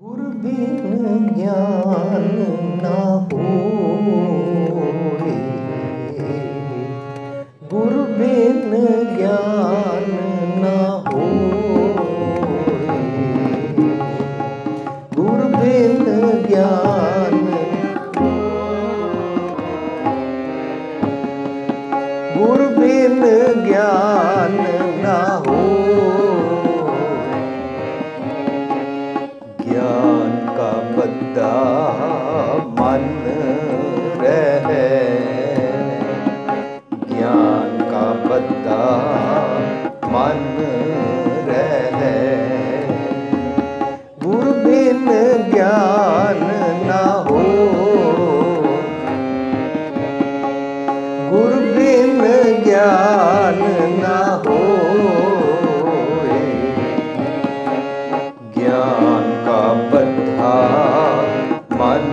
गुरु बिन ज्ञान ना होए, गुरु बिन ज्ञान ना होए, गुरु बिन ज्ञान, गुरु बिन ज्ञान ना होए, ज्ञान का बद्दा मन रहे, ज्ञान का बद्दा मन रहे, गुरु बिन ज्ञान ना हो, गुरु बिन ज्ञान ना हो, ज्ञान का बद्धा मन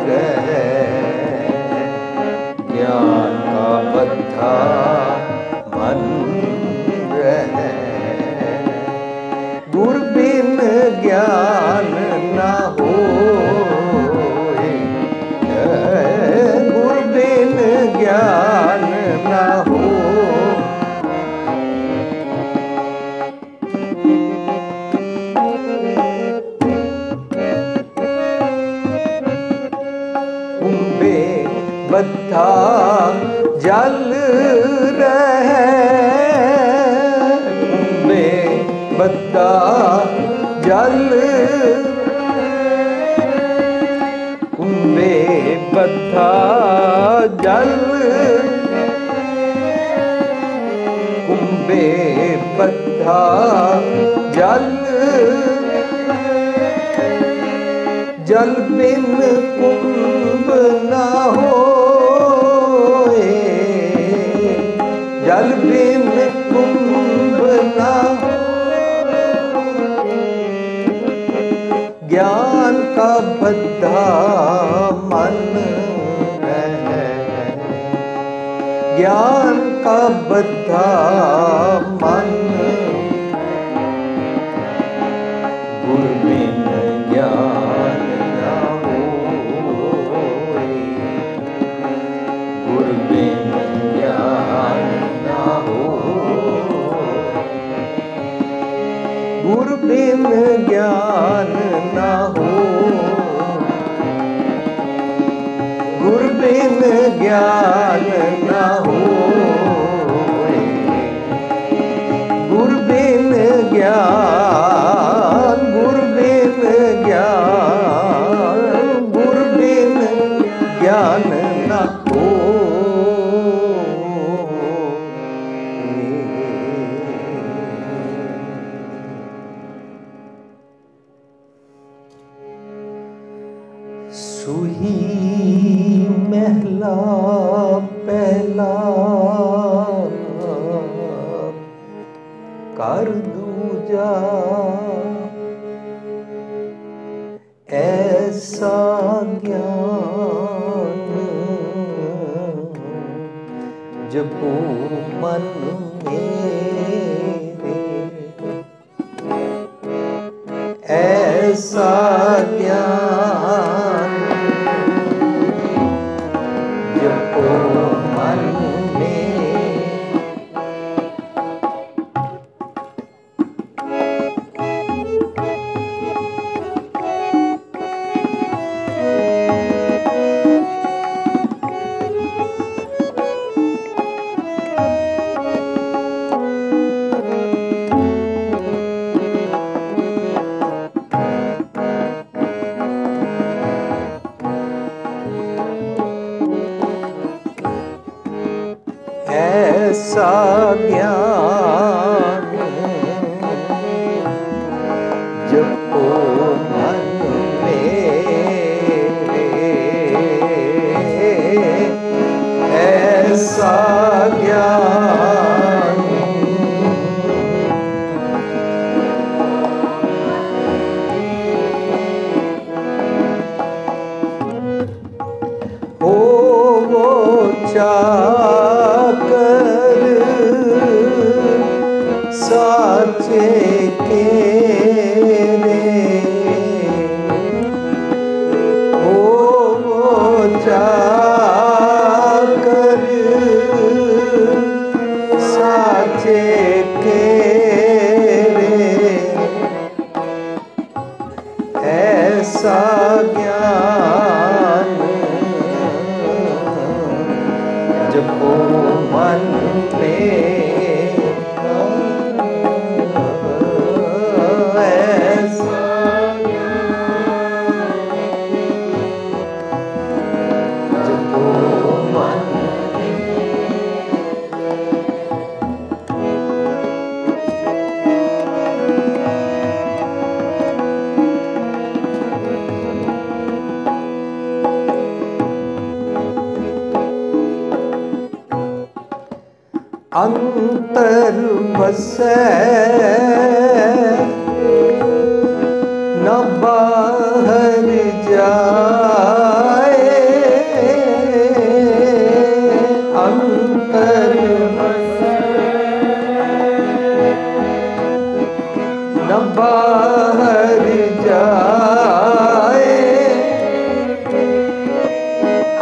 रहे, ज्ञान का बद्धा मन रहे, गुरु बिन ज्ञान ना हो, गुरु बिन ज्ञान ना हो, कुंभे बद्धा जल रहे, कुंभे बद्धा जल, कुंभे बद्धा जल, कुंभे बद्धा जल, जल बिन कुंभ ना होए, जल बिन कुंभ ना हो, ज्ञान का बद्धा मन है, ज्ञान का बद्धा मन, गुरु बिन ज्ञान ना होए, गुरु बिन ज्ञान ना हो, गुरु बिन ज्ञान ना हो, गुरु बिन ज्ञान ना हो, गुरु बिन ज्ञान, गुरु बिन ज्ञान, गुरु बिन ज्ञान ना हो, सुही महला पहला कर दूजा, ऐसा ज्ञान जपो मन मेरे, ऐसा ज्ञान जपो मन में, ऐसा ज्ञान जपो मन मेरे, ऐसा ज्ञान हो वो चाकर साचे के रे, ऐसा ज्ञान जपो मन में, ऐसा जपो मन अंतर बसे न बाहर जाए, अंतर बसे न बाहर जाए,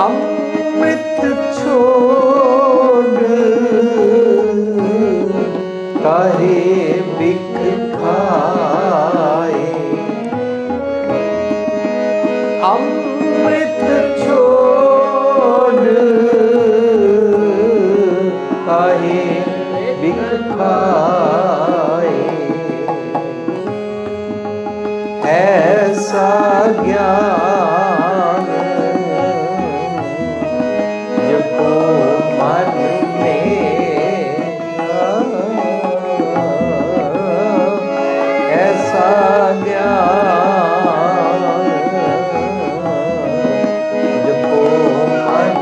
अमृत छोड़ काहे बिक खाए, अमृत छोड़ काहे बिक खाए, ऐसा ज्ञान जपो मन में, ऐसा ज्ञान जपो मन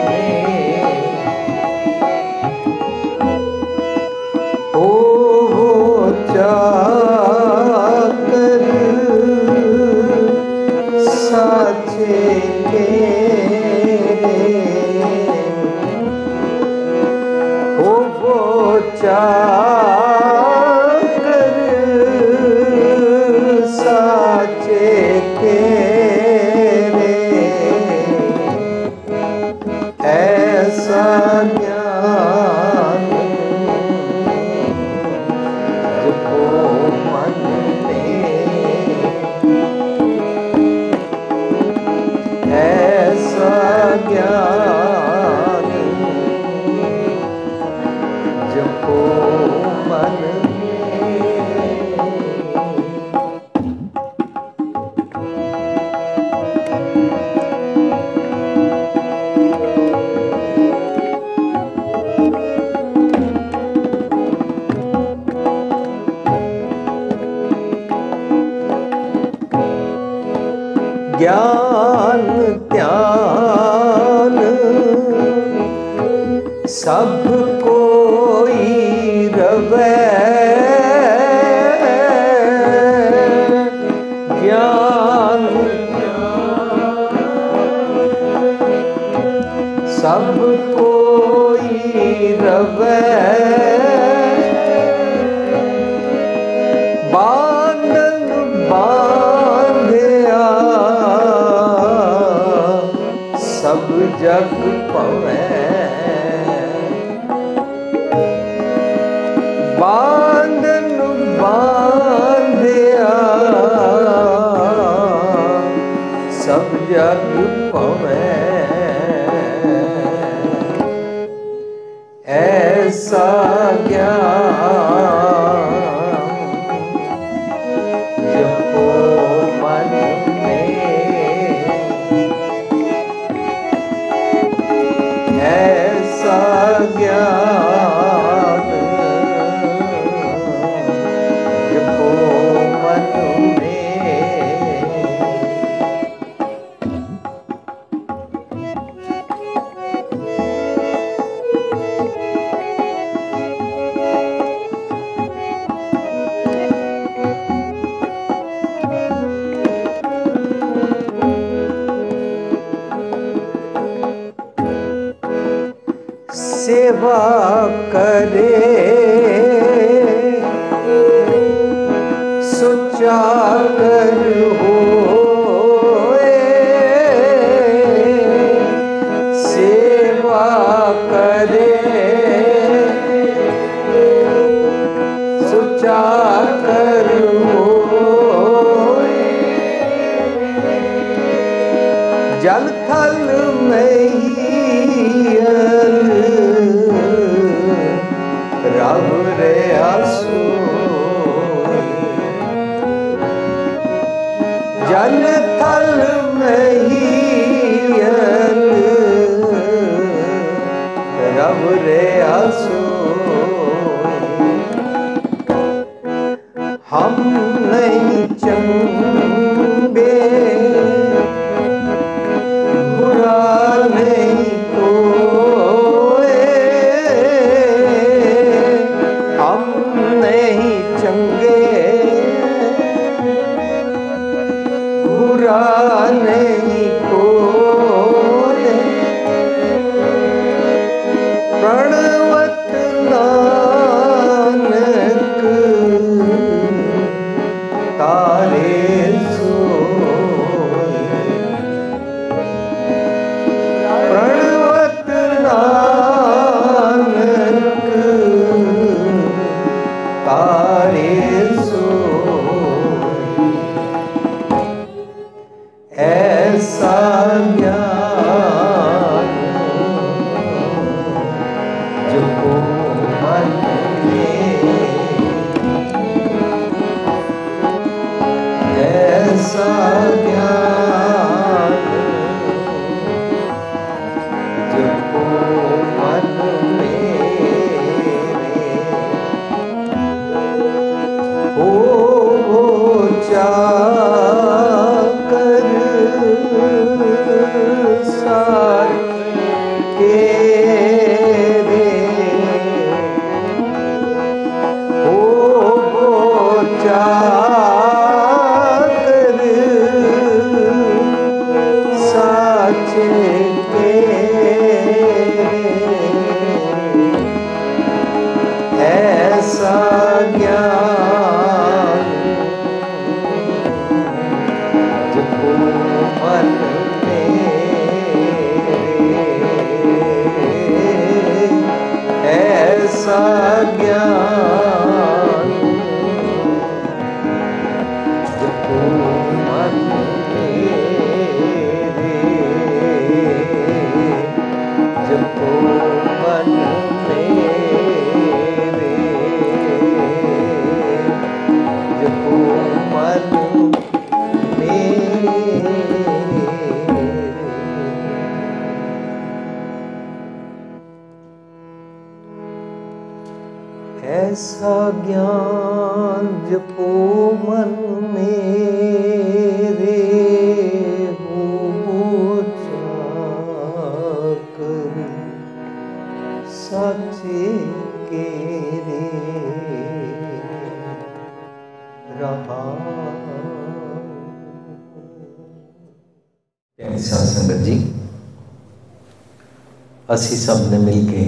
में, हो चाकर साचे के, हो वो चाकर साचे तेरे, ऐसा ज्ञान जपो मन में, ऐसा ज्ञान जपो मन में। ज्ञान त्यान सब कोई रवे, ज्ञान सब कोई रवे, बांधन बांधिया सब जग पवै, बांधन बांधिया सब जग पवै, ऐसा ज्ञान जपो मन में, ऐसा ज्ञान जपो मन में, सेवा करे सुचाकर होए, सेवा करे सुचाकर होए, जल थल महीयन रब रे असोई। हम नहीं चंगे बुरा नहीं कोई, हम नहीं चंगे बुरा नहीं कोई। प्रणवत नानक तारे सोई। प्रणवत नानक तारे सोई। ऐसा ज्ञान जो मन में, ऐसा ज्ञान जो मन मेरे हो जाकर सार के रे, हो जाकर साचे के रे। ऐसा ज्ञान जो मन मेरे, ऐसा ज्ञान जो मन मेरे, जो मन मेरे, जो मन मेरे। ऐसा ज्ञान जपो मन मेरे, हो जाकर साचे के रे रहा। ऐसा संगत जी, असी सब ने मिल के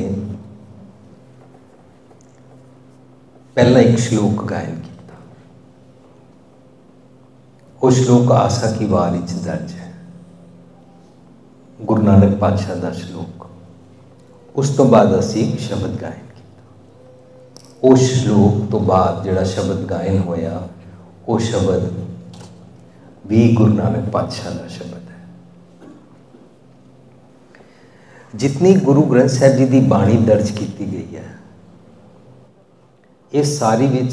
पहला एक श्लोक गायन किया। वो श्लोक आसा की वार विच दर्ज है, गुरु नानक पातशाह का श्लोक। उस तो बाद असी एक शब्द गायन किया। उस श्लोक तो बाद जिहड़ा शब्द गायन होया, वो शब्द भी गुरु नानक पातशाह का शब्द है। जितनी गुरु ग्रंथ साहिब जी की बाणी दर्ज की गई है, इस सारी विच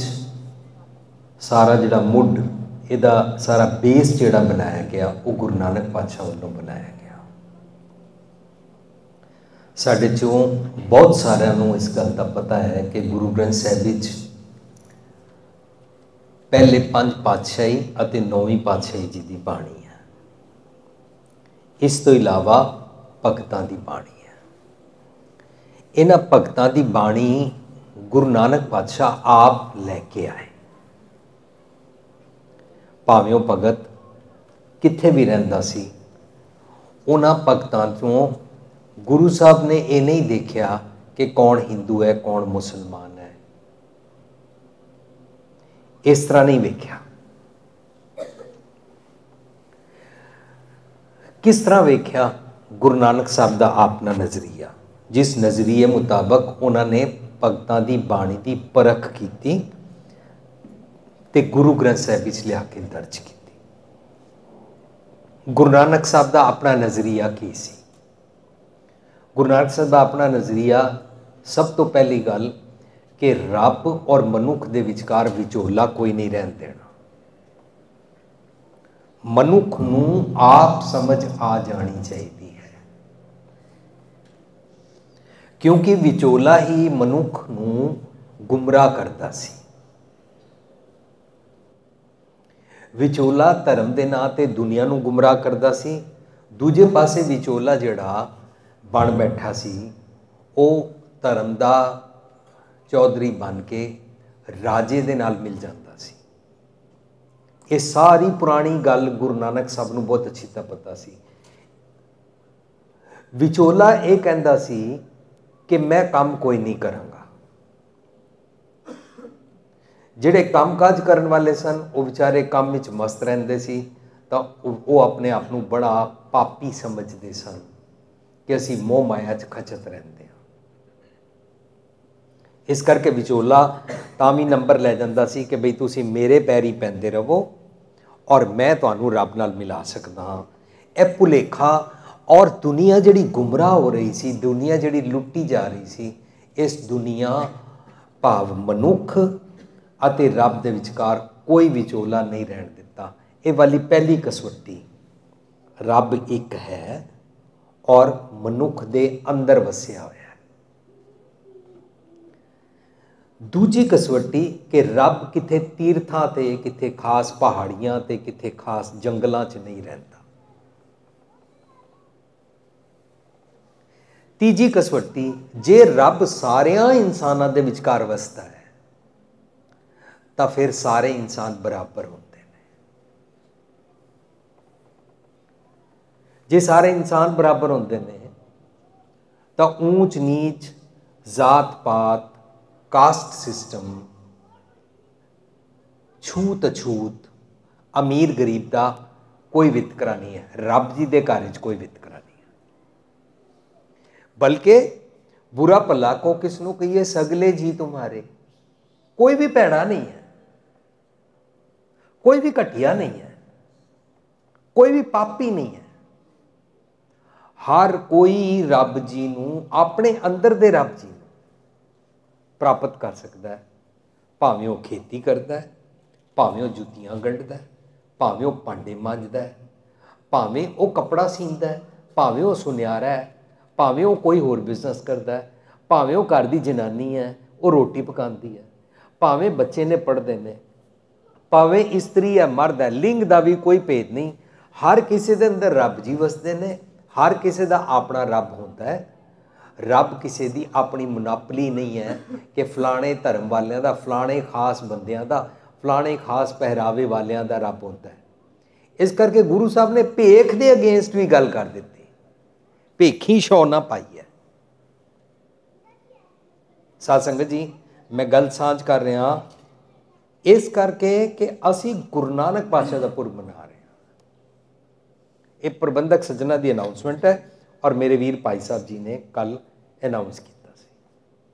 सारा जिहड़ा मुढ़, इहदा सारा बेस जिहड़ा बनाया गया, वो गुरु नानक पातशाह वालों बनाया गया। साडे चों बहुत सारिਆਂ ਨੂੰ इस गल का पता है कि गुरु ग्रंथ साहिब विच पहले 5 पातशाही अते 9वीं पातशाही जी की बाणी है। इस तो इलावा भगतां की बाणी है। इन्हां भगतां की बाणी गुरु नानक पातशाह आप लैके आए। भावें वो भगत कित्थे भी रहिंदा सी, उन्हां भगतां चों गुरु साहब ने ये नहीं देखा कि कौन हिंदू है कौन मुसलमान है, इस तरह नहीं वेख्या। किस तरह वेख्या? गुरु नानक साहब का अपना नज़रिया, जिस नज़रिए मुताबक उन्होंने भगतां की बाणी की परख की ते गुरु ग्रंथ साहिब विच लिया के दर्ज की। गुरु नानक साहब का अपना नज़रिया की सी? गुरु नानक साहब का अपना नज़रिया सब तो पहली गल कि रब और मनुख के विचकार विचोला कोई नहीं रहन देना। ਮਨੁੱਖ ਨੂੰ ਆਪ ਸਮਝ ਆ ਜਾਣੀ ਚਾਹੀਦੀ ਹੈ, ਕਿਉਂਕਿ ਵਿਚੋਲਾ ਹੀ ਮਨੁੱਖ ਨੂੰ ਗੁੰਮਰਾਹ ਕਰਦਾ ਸੀ। ਵਿਚੋਲਾ ਧਰਮ ਦੇ ਨਾਂ ਤੇ ਦੁਨੀਆ ਨੂੰ ਗੁੰਮਰਾਹ ਕਰਦਾ ਸੀ। ਦੂਜੇ ਪਾਸੇ ਵਿਚੋਲਾ ਜਿਹੜਾ ਬਣ ਬੈਠਾ ਸੀ ਉਹ ਧਰਮ ਦਾ ਚੌਧਰੀ ਬਣ ਕੇ ਰਾਜੇ ਦੇ ਨਾਲ ਮਿਲ ਜਾਂਦਾ ਸੀ। ਇਹ ਸਾਰੀ ਪੁਰਾਣੀ ਗੱਲ ਗੁਰੂ ਨਾਨਕ ਸਾਹਿਬ ਨੂੰ ਬਹੁਤ ਅੱਛੀ ਤਰ੍ਹਾਂ ਪਤਾ ਸੀ। ਵਿਚੋਲਾ ਇਹ ਕਹਿੰਦਾ ਸੀ ਕਿ ਮੈਂ ਕੰਮ ਕੋਈ ਨਹੀਂ ਕਰਾਂਗਾ। ਜਿਹੜੇ ਕੰਮਕਾਜ ਕਰਨ ਵਾਲੇ ਸਨ ਉਹ ਵਿਚਾਰੇ ਕੰਮ ਵਿੱਚ ਮਸਤ ਰਹਿੰਦੇ ਸੀ, ਤਾਂ ਉਹ ਆਪਣੇ ਆਪ ਨੂੰ ਬੜਾ ਪਾਪੀ ਸਮਝਦੇ ਸਨ ਕਿ ਅਸੀਂ ਮੋਹ ਮਾਇਆ 'ਚ ਖਚਤ ਰਹਿੰਦੇ ਹਾਂ। ਇਸ ਕਰਕੇ ਵਿਚੋਲਾ ਤਾਂ ਵੀ ਨੰਬਰ ਲੈ ਜਾਂਦਾ ਸੀ ਕਿ ਬਈ ਤੁਸੀਂ ਮੇਰੇ ਪੈਰੀ ਪੈਂਦੇ ਰਹੋ ਔਰ ਮੈਂ ਤੁਹਾਨੂੰ ਰੱਬ ਨਾਲ ਮਿਲਾ ਸਕਦਾ ਹਾਂ। ਇਹ ਭੁਲੇਖਾ ਔਰ ਦੁਨੀਆ ਜਿਹੜੀ ਗੁੰਮਰਾਹ ਹੋ ਰਹੀ ਸੀ, ਦੁਨੀਆ ਜਿਹੜੀ ਲੁੱਟੀ ਜਾ ਰਹੀ ਸੀ, ਇਸ ਦੁਨੀਆ ਭਾਵ ਮਨੁੱਖ ਅਤੇ ਰੱਬ ਦੇ ਵਿਚਕਾਰ ਕੋਈ ਵਿਚੋਲਾ ਨਹੀਂ ਰਹਿਣ ਦਿੱਤਾ। ਇਹ ਵਾਲੀ ਪਹਿਲੀ ਕਸਵੱਟੀ, ਰੱਬ ਇੱਕ ਹੈ ਔਰ ਮਨੁੱਖ ਦੇ ਅੰਦਰ ਵਸਿਆ ਹੋਇਆ ਹੈ। ਦੂਜੀ ਕਸਵੱਟੀ ਕਿ ਰੱਬ ਕਿਤੇ ਤੀਰਥਾਂ ਤੇ, ਕਿਤੇ ਖਾਸ ਪਹਾੜੀਆਂ ਤੇ, ਕਿਤੇ ਖਾਸ ਜੰਗਲਾਂ 'ਚ ਨਹੀਂ ਰਹਿੰਦਾ। ਤੀਜੀ ਕਸਵੱਟੀ, ਜੇ ਰੱਬ ਸਾਰਿਆਂ ਇਨਸਾਨਾਂ ਦੇ ਵਿਚਕਾਰ ਵਸਦਾ ਹੈ ਤਾਂ ਫਿਰ ਸਾਰੇ ਇਨਸਾਨ ਬਰਾਬਰ ਹੁੰਦੇ ਨੇ। ਜੇ ਸਾਰੇ ਇਨਸਾਨ ਬਰਾਬਰ ਹੁੰਦੇ ਨੇ ਤਾਂ ਊਚ ਨੀਚ, ਜ਼ਾਤ ਪਾਤ, ਕਾਸਟ ਸਿਸਟਮ, ਛੂਤ ਅਛੂਤ, ਅਮੀਰ ਗਰੀਬ ਦਾ ਕੋਈ ਵਿਤਕਰਾ ਨਹੀਂ ਹੈ। ਰੱਬ ਜੀ ਦੇ ਘਰ 'ਚ ਕੋਈ ਵਿਤਕਰਾ ਨਹੀਂ ਹੈ। ਬਲਕਿ ਬੁਰਾ ਭਲਾ ਕੋ ਕਿਸ ਨੂੰ ਕਹੀਏ, ਸਗਲੇ ਜੀ ਤੁਮਾਰੇ, ਕੋਈ ਵੀ ਭੈੜਾ ਨਹੀਂ ਹੈ, ਕੋਈ ਵੀ ਘਟੀਆ ਨਹੀਂ ਹੈ, ਕੋਈ ਵੀ ਪਾਪੀ ਨਹੀਂ ਹੈ। ਹਰ ਕੋਈ ਰੱਬ ਜੀ ਨੂੰ, ਆਪਣੇ ਅੰਦਰ ਦੇ ਰੱਬ ਜੀ ਨੂੰ ਪ੍ਰਾਪਤ ਕਰ ਸਕਦਾ ਹੈ। ਭਾਵੇਂ ਉਹ ਖੇਤੀ ਕਰਦਾ ਹੈ, ਭਾਵੇਂ ਉਹ ਜੁੱਤੀਆਂ ਗੰਢਦਾ ਹੈ, ਭਾਵੇਂ ਉਹ ਭਾਂਡੇ ਮਾਂਜਦਾ ਹੈ, ਭਾਵੇਂ ਉਹ ਕੱਪੜਾ ਸੀਂਦਾ ਹੈ, ਭਾਵੇਂ ਉਹ ਸੁਨਿਆਰਾ ਹੈ, ਭਾਵੇਂ ਉਹ ਕੋਈ ਹੋਰ ਬਿਜ਼ਨਸ ਕਰਦਾ ਹੈ, ਭਾਵੇਂ ਉਹ ਘਰ ਦੀ ਜਨਾਨੀ ਹੈ, ਉਹ ਰੋਟੀ ਪਕਾਉਂਦੀ ਹੈ, ਭਾਵੇਂ ਬੱਚੇ ਨੇ ਪੜ੍ਹਦੇ ਨੇ, ਭਾਵੇਂ ਇਸਤਰੀ ਹੈ, ਮਰਦ ਹੈ, ਲਿੰਗ ਦਾ ਵੀ ਕੋਈ ਭੇਦ ਨਹੀਂ। ਹਰ ਕਿਸੇ ਦੇ ਅੰਦਰ ਰੱਬ ਜੀ ਵਸਦੇ ਨੇ। ਹਰ ਕਿਸੇ ਦਾ ਆਪਣਾ ਰੱਬ ਹੁੰਦਾ ਹੈ। ਰੱਬ ਕਿਸੇ ਦੀ ਆਪਣੀ ਮੁਨਾਪਲੀ ਨਹੀਂ ਹੈ ਕਿ ਫਲਾਣੇ ਧਰਮ ਵਾਲਿਆਂ ਦਾ, ਫਲਾਣੇ ਖਾਸ ਬੰਦਿਆਂ ਦਾ, ਫਲਾਣੇ ਖਾਸ ਪਹਿਰਾਵੇ ਵਾਲਿਆਂ ਦਾ ਰੱਬ ਹੁੰਦਾ ਹੈ। ਇਸ ਕਰਕੇ ਗੁਰੂ ਸਾਹਿਬ ਨੇ ਭੇਖ ਦੇ ਅਗੇਂਸਟ ਵੀ ਗੱਲ ਕਰ ਦਿੱਤੀ। ਭੇਖੀ ਸ਼ੌ ਨਾ ਪਾਈ ਹੈ। ਸਾਧ ਸੰਗਤ ਜੀ, ਮੈਂ ਗੱਲ ਸਾਂਝ ਕਰ ਰਿਹਾ ਇਸ ਕਰਕੇ ਕਿ ਅਸੀਂ ਗੁਰੂ ਨਾਨਕ ਪਾਤਸ਼ਾਹ ਦਾ ਪੁਰਬ ਮਨਾ ਰਹੇ ਹਾਂ। ਇਹ ਪ੍ਰਬੰਧਕ ਸੱਜਣਾ ਦੀ ਅਨਾਊਂਸਮੈਂਟ ਹੈ ਔਰ ਮੇਰੇ ਵੀਰ ਭਾਈ ਸਾਹਿਬ ਜੀ ਨੇ ਕੱਲ ਅਨਾਊਂਸ ਕੀਤਾ ਸੀ।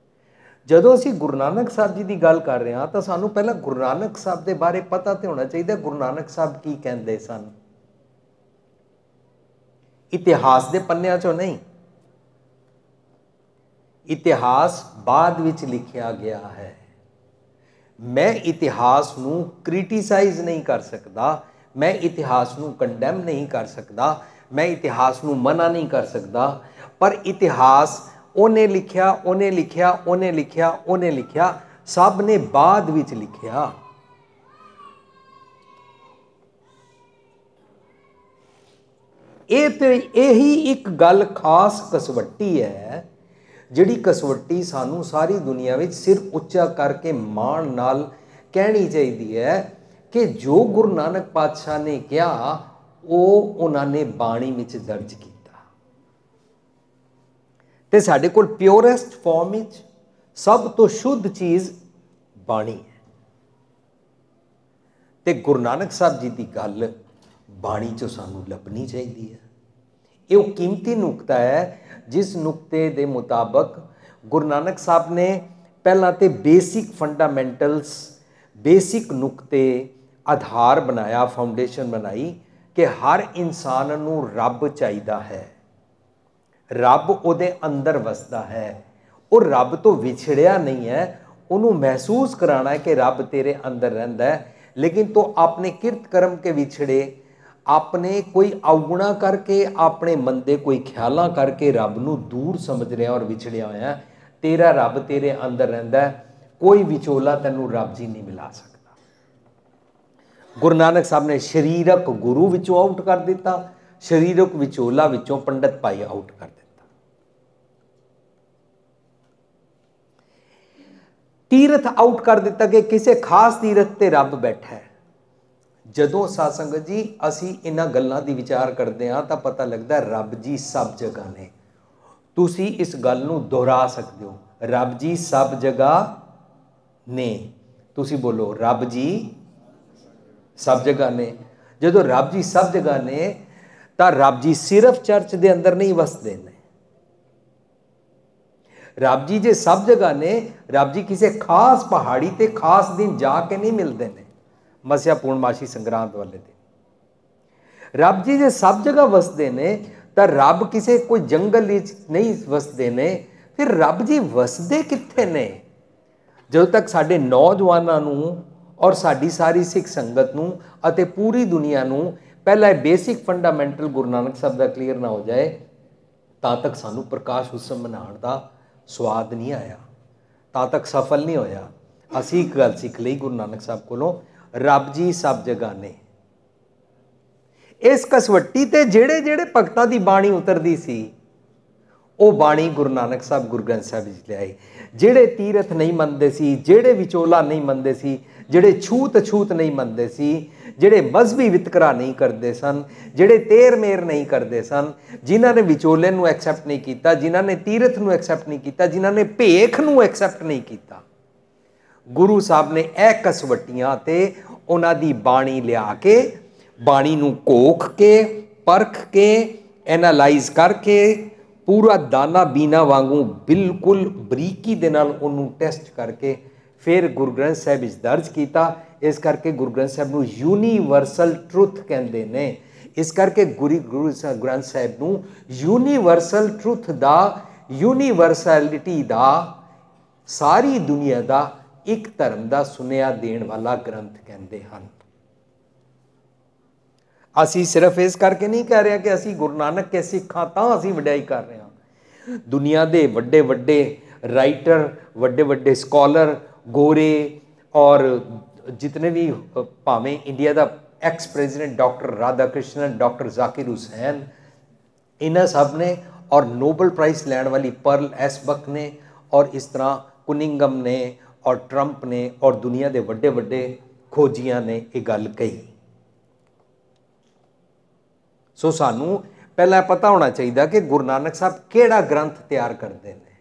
ਜਦੋਂ ਅਸੀਂ ਗੁਰੂ ਨਾਨਕ ਸਾਹਿਬ ਜੀ ਦੀ ਗੱਲ ਕਰ ਰਹੇ ਹਾਂ ਤਾਂ ਸਾਨੂੰ ਪਹਿਲਾਂ ਗੁਰੂ ਨਾਨਕ ਸਾਹਿਬ ਦੇ ਬਾਰੇ ਪਤਾ ਤੇ ਹੋਣਾ ਚਾਹੀਦਾ। ਗੁਰੂ ਨਾਨਕ ਸਾਹਿਬ ਕੀ ਕਹਿੰਦੇ ਸਨ? ਇਤਿਹਾਸ ਦੇ ਪੰਨਿਆਂ 'ਚੋਂ ਨਹੀਂ, ਇਤਿਹਾਸ ਬਾਅਦ ਵਿੱਚ ਲਿਖਿਆ ਗਿਆ ਹੈ। ਮੈਂ ਇਤਿਹਾਸ ਨੂੰ ਕ੍ਰਿਟੀਸਾਈਜ਼ ਨਹੀਂ ਕਰ ਸਕਦਾ, ਮੈਂ ਇਤਿਹਾਸ ਨੂੰ ਕੰਡੈਮ ਨਹੀਂ ਕਰ ਸਕਦਾ, ਮੈਂ ਇਤਿਹਾਸ ਨੂੰ ਮਨਾ ਨਹੀਂ ਕਰ ਸਕਦਾ, ਪਰ ਇਤਿਹਾਸ ਉਹਨੇ ਲਿਖਿਆ, ਉਹਨੇ ਲਿਖਿਆ, ਉਹਨੇ ਲਿਖਿਆ, ਉਹਨੇ ਲਿਖਿਆ, ਸਭ ਨੇ ਬਾਅਦ ਵਿੱਚ ਲਿਖਿਆ। ਇਹ ਤੇ ਇਹੀ ਇੱਕ ਗੱਲ ਖਾਸ ਕਸਵੱਟੀ ਹੈ, ਜਿਹੜੀ ਕਸਵੱਟੀ ਸਾਨੂੰ ਸਾਰੀ ਦੁਨੀਆ ਵਿੱਚ ਸਿਰ ਉੱਚਾ ਕਰਕੇ ਮਾਣ ਨਾਲ ਕਹਿਣੀ ਚਾਹੀਦੀ ਹੈ ਕਿ ਜੋ ਗੁਰੂ ਨਾਨਕ ਪਾਤਸ਼ਾਹ ਨੇ ਕਿਹਾ ਉਹ ਉਹਨਾਂ ਨੇ ਬਾਣੀ ਵਿੱਚ ਦਰਜ ਕੀਤਾ। ਤੇ ਸਾਡੇ ਕੋਲ ਪਿਓਰੈਸਟ ਫਾਰਮ ਵਿੱਚ ਸਭ ਤੋਂ ਸ਼ੁੱਧ ਚੀਜ਼ ਬਾਣੀ ਹੈ। ਤੇ ਗੁਰੂ ਨਾਨਕ ਸਾਹਿਬ ਜੀ ਦੀ ਗੱਲ ਬਾਣੀ 'ਚੋਂ ਸਾਨੂੰ ਲੱਭਣੀ ਚਾਹੀਦੀ ਹੈ। ਇਹ ਉਹ ਕੀਮਤੀ ਨੁਕਤਾ ਹੈ ਜਿਸ ਨੁਕਤੇ ਦੇ ਮੁਤਾਬਕ ਗੁਰੂ ਨਾਨਕ ਸਾਹਿਬ ਨੇ ਪਹਿਲਾਂ ਤੇ ਬੇਸਿਕ ਫੰਡਾਮੈਂਟਲਸ, ਬੇਸਿਕ ਨੁਕਤੇ ਆਧਾਰ ਬਣਾਇਆ, ਫਾਊਂਡੇਸ਼ਨ ਬਣਾਈ ਕਿ ਹਰ ਇਨਸਾਨ ਨੂੰ ਰੱਬ ਚਾਹੀਦਾ ਹੈ, ਰੱਬ ਉਹਦੇ ਅੰਦਰ ਵਸਦਾ ਹੈ। ਉਹ ਰੱਬ ਤੋਂ ਵਿਛੜਿਆ ਨਹੀਂ ਹੈ, ਉਹਨੂੰ ਮਹਿਸੂਸ ਕਰਾਣਾ ਹੈ ਕਿ ਰੱਬ ਤੇਰੇ ਅੰਦਰ ਰਹਿੰਦਾ ਹੈ। लेकिन तो आपने किरत कर्म के विछड़े, ਆਪਣੇ ਕੋਈ ਔਗੁਣਾ ਕਰਕੇ, ਆਪਣੇ ਮਨ ਦੇ ਕੋਈ ਖਿਆਲਾਂ ਕਰਕੇ ਰੱਬ ਨੂੰ ਦੂਰ ਸਮਝ ਰਿਹਾ ਔਰ ਵਿਛੜਿਆ ਹੋਇਆ। ਤੇਰਾ ਰੱਬ ਤੇਰੇ ਅੰਦਰ ਰਹਿੰਦਾ, ਕੋਈ ਵਿਚੋਲਾ ਤੈਨੂੰ ਰੱਬ ਜੀ ਨਹੀਂ ਮਿਲਾ ਸਕਦਾ। ਗੁਰੂ ਨਾਨਕ ਸਾਹਿਬ ਨੇ ਸਰੀਰਕ ਗੁਰੂ ਵਿੱਚੋਂ ਆਊਟ ਕਰ ਦਿੱਤਾ, ਸਰੀਰਕ ਵਿਚੋਲਾ ਵਿੱਚੋਂ ਪੰਡਤ ਭਾਈ ਆਊਟ ਕਰ ਦਿੱਤਾ। ਤੀਰਥ ਆਊਟ ਕਰ ਦਿੱਤਾ ਕਿ ਕਿਸੇ ਖਾਸ ਤੀਰਥ ਤੇ ਰੱਬ ਬੈਠਾ ਹੈ। ਜਦੋਂ ਸਾਧ ਸੰਗਤ ਜੀ ਅਸੀਂ ਇਹਨਾਂ ਗੱਲਾਂ ਦੀ ਵਿਚਾਰ ਕਰਦੇ ਹਾਂ ਤਾਂ ਪਤਾ ਲੱਗਦਾ ਰੱਬ ਜੀ ਸਭ ਜਗ੍ਹਾ ਨੇ। ਤੁਸੀਂ ਇਸ ਗੱਲ ਨੂੰ ਦੁਹਰਾ ਸਕਦੇ ਹੋ, ਰੱਬ ਜੀ ਸਭ ਜਗ੍ਹਾ ਨੇ। ਤੁਸੀਂ ਬੋਲੋ, ਰੱਬ ਜੀ ਸਭ ਜਗ੍ਹਾ ਨੇ। ਜਦੋਂ ਰੱਬ ਜੀ ਸਭ ਜਗ੍ਹਾ ਨੇ ਤਾਂ ਰੱਬ ਜੀ ਸਿਰਫ ਚਰਚ ਦੇ ਅੰਦਰ ਨਹੀਂ ਵਸਦੇ ਨੇ। ਰੱਬ ਜੀ ਜੇ ਸਭ ਜਗ੍ਹਾ ਨੇ, ਰੱਬ ਜੀ ਕਿਸੇ ਖਾਸ ਪਹਾੜੀ ਤੇ ਖਾਸ ਦਿਨ ਜਾ ਕੇ ਨਹੀਂ ਮਿਲਦੇ ਨੇ, ਮੱਸਿਆ ਪੂਰਨਮਾਸ਼ੀ ਸੰਗਰਾਂਦ ਵਾਲੇ ਦਿਨ। ਰੱਬ ਜੀ ਜੇ ਸਭ ਜਗ੍ਹਾ ਵਸਦੇ ਨੇ ਤਾਂ ਰੱਬ ਕਿਸੇ ਕੋਈ ਜੰਗਲ ਵਿੱਚ ਨਹੀਂ ਵਸਦੇ ਨੇ। ਫਿਰ ਰੱਬ ਜੀ ਵਸਦੇ ਕਿੱਥੇ ਨੇ? ਜਦੋਂ ਤੱਕ ਸਾਡੇ ਨੌਜਵਾਨਾਂ ਨੂੰ ਔਰ ਸਾਡੀ ਸਾਰੀ ਸਿੱਖ ਸੰਗਤ ਨੂੰ ਅਤੇ ਪੂਰੀ ਦੁਨੀਆ ਨੂੰ ਪਹਿਲਾਂ ਇਹ ਬੇਸਿਕ ਫੰਡਾਮੈਂਟਲ ਗੁਰੂ ਨਾਨਕ ਸਾਹਿਬ ਦਾ ਕਲੀਅਰ ਨਾ ਹੋ ਜਾਏ, ਤਾਂ ਤੱਕ ਸਾਨੂੰ ਪ੍ਰਕਾਸ਼ ਉਤਸਵ ਮਨਾਉਣ ਦਾ ਸਵਾਦ ਨਹੀਂ ਆਇਆ, ਤਾਂ ਤੱਕ ਸਫਲ ਨਹੀਂ ਹੋਇਆ। ਅਸੀਂ ਇੱਕ ਗੱਲ ਸਿੱਖ ਲਈ ਗੁਰੂ ਨਾਨਕ ਸਾਹਿਬ ਕੋਲੋਂ, ਰੱਬ ਜੀ ਸਭ ਜਗ੍ਹਾ ਨੇ। ਇਸ ਕਸਵੱਟੀ ਤੇ ਜਿਹੜੇ ਜਿਹੜੇ ਭਗਤਾਂ ਦੀ ਬਾਣੀ ਉਤਰਦੀ ਸੀ, ਉਹ ਬਾਣੀ ਗੁਰੂ ਨਾਨਕ ਸਾਹਿਬ ਗੁਰੂ ਗ੍ਰੰਥ ਸਾਹਿਬ ਵਿੱਚ ਲਿਆਏ। ਜਿਹੜੇ ਤੀਰਥ ਨਹੀਂ ਮੰਨਦੇ ਸੀ, ਜਿਹੜੇ ਵਿਚੋਲਾ ਨਹੀਂ ਮੰਨਦੇ ਸੀ, ਜਿਹੜੇ ਛੂਤ ਨਹੀਂ ਮੰਨਦੇ ਸੀ, ਜਿਹੜੇ ਮਜ਼ਹਬੀ ਵਿਤਕਰਾ ਨਹੀਂ ਕਰਦੇ ਸਨ, ਜਿਹੜੇ ਤੇਰ ਮੇਰ ਨਹੀਂ ਕਰਦੇ ਸਨ, ਜਿਨ੍ਹਾਂ ਨੇ ਵਿਚੋਲੇ ਨੂੰ ਐਕਸੈਪਟ ਨਹੀਂ ਕੀਤਾ, ਜਿਨ੍ਹਾਂ ਨੇ ਤੀਰਥ ਨੂੰ ਐਕਸੈਪਟ ਨਹੀਂ ਕੀਤਾ, ਜਿਨ੍ਹਾਂ ਨੇ ਭੇਖ ਨੂੰ ਐਕਸੈਪਟ ਨਹੀਂ ਕੀਤਾ, ਗੁਰੂ ਸਾਹਿਬ ਨੇ ਇਹ ਕਸਵੱਟੀਆਂ ਤੇ ਉਹਨਾਂ ਦੀ ਬਾਣੀ ਲਿਆ ਕੇ, ਬਾਣੀ ਨੂੰ ਘੋਖ ਕੇ, ਪਰਖ ਕੇ, ਐਨਾਲਾਈਜ਼ ਕਰਕੇ, ਪੂਰਾ ਦਾਣਾ ਬੀਨਾ ਵਾਂਗੂ ਬਿਲਕੁਲ ਬਰੀਕੀ ਦੇ ਨਾਲ ਉਹਨੂੰ ਟੈਸਟ ਕਰਕੇ ਫਿਰ ਗੁਰੂ ਗ੍ਰੰਥ ਸਾਹਿਬ ਵਿੱਚ ਦਰਜ ਕੀਤਾ। ਇਸ ਕਰਕੇ ਗੁਰੂ ਗ੍ਰੰਥ ਸਾਹਿਬ ਨੂੰ ਯੂਨੀਵਰਸਲ ਟਰੁੱਥ ਕਹਿੰਦੇ ਨੇ। ਇਸ ਕਰਕੇ ਗੁਰੂ ਗ੍ਰੰਥ ਸਾਹਿਬ ਨੂੰ ਯੂਨੀਵਰਸਲ ਟਰੁੱਥ ਦਾ, ਯੂਨੀਵਰਸੈਲਿਟੀ ਦਾ, ਸਾਰੀ ਦੁਨੀਆ ਦਾ ਇੱਕ ਧਰਮ ਦਾ ਸੁਨੇਹਾ ਦੇਣ ਵਾਲਾ ਗ੍ਰੰਥ ਕਹਿੰਦੇ ਹਨ। ਅਸੀਂ ਸਿਰਫ ਇਸ ਕਰਕੇ ਨਹੀਂ ਕਹਿ ਰਹੇ ਕਿ ਅਸੀਂ ਗੁਰੂ ਨਾਨਕ ਕੇ ਸਿੱਖਾਂ ਤਾਂ ਅਸੀਂ ਵਡਿਆਈ ਕਰ ਰਹੇ ਹਾਂ। ਦੁਨੀਆ ਦੇ ਵੱਡੇ ਵੱਡੇ ਰਾਈਟਰ, ਵੱਡੇ ਵੱਡੇ ਸਕਾਲਰ, ਗੋਰੇ ਔਰ ਜਿਤਨੇ ਵੀ, ਭਾਵੇਂ ਇੰਡੀਆ ਦਾ ex president doctor Radha Krishnan, doctor Zakir Hussain, ਇਹਨਾਂ ਸਭ ਨੇ, ਔਰ ਨੋਬਲ ਪ੍ਰਾਈਜ਼ ਲੈਣ ਵਾਲੀ ਪਰਲ ਐਸਬਕ ਨੇ, ਔਰ ਇਸ ਤਰ੍ਹਾਂ ਕੁਨਿੰਗਮ ਨੇ ਔਰ ਟਰੰਪ ਨੇ ਔਰ ਦੁਨੀਆ ਦੇ ਵੱਡੇ ਵੱਡੇ ਖੋਜੀਆਂ ਨੇ ਇਹ ਗੱਲ ਕਹੀ। ਸੋ ਸਾਨੂੰ ਪਹਿਲਾਂ ਪਤਾ ਹੋਣਾ ਚਾਹੀਦਾ ਕਿ ਗੁਰੂ ਨਾਨਕ ਸਾਹਿਬ ਕਿਹੜਾ ਗ੍ਰੰਥ ਤਿਆਰ ਕਰਦੇ ਨੇ,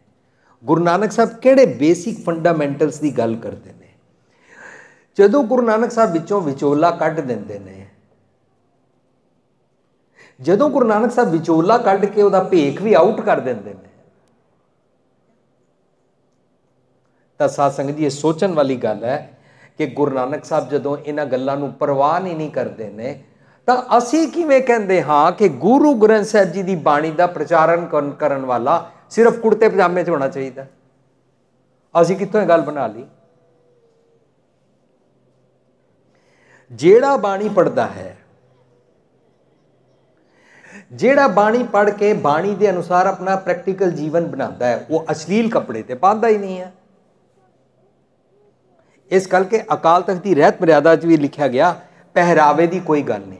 ਗੁਰੂ ਨਾਨਕ ਸਾਹਿਬ ਕਿਹੜੇ ਬੇਸਿਕ ਫੰਡਾਮੈਂਟਲਸ ਦੀ ਗੱਲ ਕਰਦੇ ਨੇ। ਜਦੋਂ ਗੁਰੂ ਨਾਨਕ ਸਾਹਿਬ ਵਿੱਚੋਂ ਵਿਚੋਲਾ ਕੱਢ ਦਿੰਦੇ ਨੇ, ਜਦੋਂ ਗੁਰੂ ਨਾਨਕ ਸਾਹਿਬ ਵਿਚੋਲਾ ਕੱਢ ਕੇ ਉਹਦਾ ਭੇਖ ਵੀ ਆਊਟ ਕਰ ਦਿੰਦੇ ਨੇ, ਤਾਂ ਸਾਧ ਸੰਗਤ ਜੀ ਇਹ ਸੋਚਣ ਵਾਲੀ ਗੱਲ ਹੈ ਕਿ ਗੁਰੂ ਨਾਨਕ ਸਾਹਿਬ ਜਦੋਂ ਇਹਨਾਂ ਗੱਲਾਂ ਨੂੰ ਪ੍ਰਵਾਹ ਨਹੀਂ ਕਰਦੇ ਨੇ, ਤਾਂ ਅਸੀਂ ਕਿਵੇਂ ਕਹਿੰਦੇ ਹਾਂ ਕਿ ਗੁਰੂ ਗ੍ਰੰਥ ਸਾਹਿਬ ਜੀ ਦੀ ਬਾਣੀ ਦਾ ਪ੍ਰਚਾਰਨ ਕਰਨ ਵਾਲਾ ਸਿਰਫ ਕੁੜਤੇ ਪਜਾਮੇ 'ਚ ਹੋਣਾ ਚਾਹੀਦਾ? ਅਸੀਂ ਕਿੱਥੋਂ ਇਹ ਗੱਲ ਬਣਾ ਲਈ? ਜਿਹੜਾ ਬਾਣੀ ਪੜ੍ਹਦਾ ਹੈ, ਜਿਹੜਾ ਬਾਣੀ ਪੜ੍ਹ ਕੇ ਬਾਣੀ ਦੇ ਅਨੁਸਾਰ ਆਪਣਾ ਪ੍ਰੈਕਟੀਕਲ ਜੀਵਨ ਬਣਾਉਂਦਾ ਹੈ, ਉਹ ਅਸ਼ਲੀਲ ਕੱਪੜੇ ਤੇ ਪਾਉਂਦਾ ਹੀ ਨਹੀਂ ਹੈ। ਇਸ ਕਰਕੇ ਅਕਾਲ ਤਖਤ ਦੀ ਰਹਿਤ ਮਰਿਆਦਾ 'ਚ ਵੀ ਲਿਖਿਆ ਗਿਆ, ਪਹਿਰਾਵੇ ਦੀ ਕੋਈ ਗੱਲ ਨਹੀਂ ਹੈ।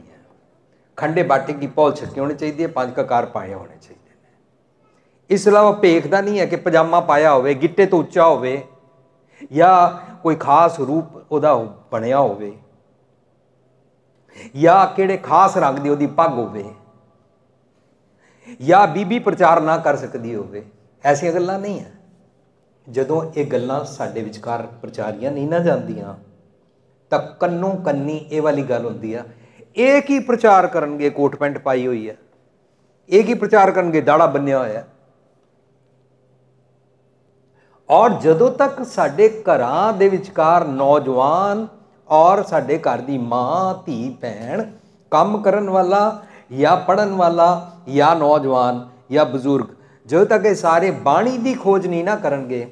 ਖੰਡੇ ਬਾਟੇ ਦੀ ਪੌਲ ਛੱਕੇ ਹੋਣੀ ਚਾਹੀਦੀ ਹੈ, 5 ਕਕਾਰ ਪਾਏ ਹੋਣੇ ਚਾਹੀਦੇ ਨੇ। ਇਸ ਇਲਾਵਾ ਭੇਖ ਦਾ ਨਹੀਂ ਹੈ ਕਿ ਪਜਾਮਾ ਪਾਇਆ ਹੋਵੇ, ਗਿੱਟੇ ਤੋਂ ਉੱਚਾ ਹੋਵੇ, ਜਾਂ ਕੋਈ ਖਾਸ ਰੂਪ ਉਹਦਾ ਬਣਿਆ ਹੋਵੇ, ਜਾਂ ਕਿਹੜੇ ਖਾਸ ਰੰਗ ਦੀ ਉਹਦੀ ਪੱਗ ਹੋਵੇ, ਜਾਂ ਬੀਬੀ ਪ੍ਰਚਾਰ ਨਾ ਕਰ ਸਕਦੀ ਹੋਵੇ। ਐਸੀਆਂ ਗੱਲਾਂ ਨਹੀਂ ਹੈ। ਜਦੋਂ ਇਹ ਗੱਲਾਂ ਸਾਡੇ ਵਿਚਕਾਰ ਪ੍ਰਚਾਰੀਆਂ ਨਹੀਂ ਨਾ ਜਾਂਦੀਆਂ ਤਾਂ ਕੰਨੋਂ ਕੰਨੀ ਇਹ ਵਾਲੀ ਗੱਲ ਹੁੰਦੀ ਆ, ਇਹ ਕੀ ਪ੍ਰਚਾਰ ਕਰਨਗੇ ਕੋਟ ਪੈਂਟ ਪਾਈ ਹੋਈ ਹੈ, ਇਹ ਕੀ ਪ੍ਰਚਾਰ ਕਰਨਗੇ ਦਾੜਾ ਬੰਨਿਆ ਹੋਇਆ। ਔਰ ਜਦੋਂ ਤੱਕ ਸਾਡੇ ਘਰਾਂ ਦੇ ਵਿਚਕਾਰ ਨੌਜਵਾਨ ਔਰ ਸਾਡੇ ਘਰ ਦੀ ਮਾਂ, ਧੀ, ਭੈਣ, ਕੰਮ ਕਰਨ ਵਾਲਾ ਜਾਂ ਪੜ੍ਹਨ ਵਾਲਾ ਜਾਂ ਨੌਜਵਾਨ ਜਾਂ ਬਜ਼ੁਰਗ, ਜਦੋਂ ਤੱਕ ਇਹ ਸਾਰੇ ਬਾਣੀ ਦੀ ਖੋਜ ਨਹੀਂ ਨਾ ਕਰਨਗੇ,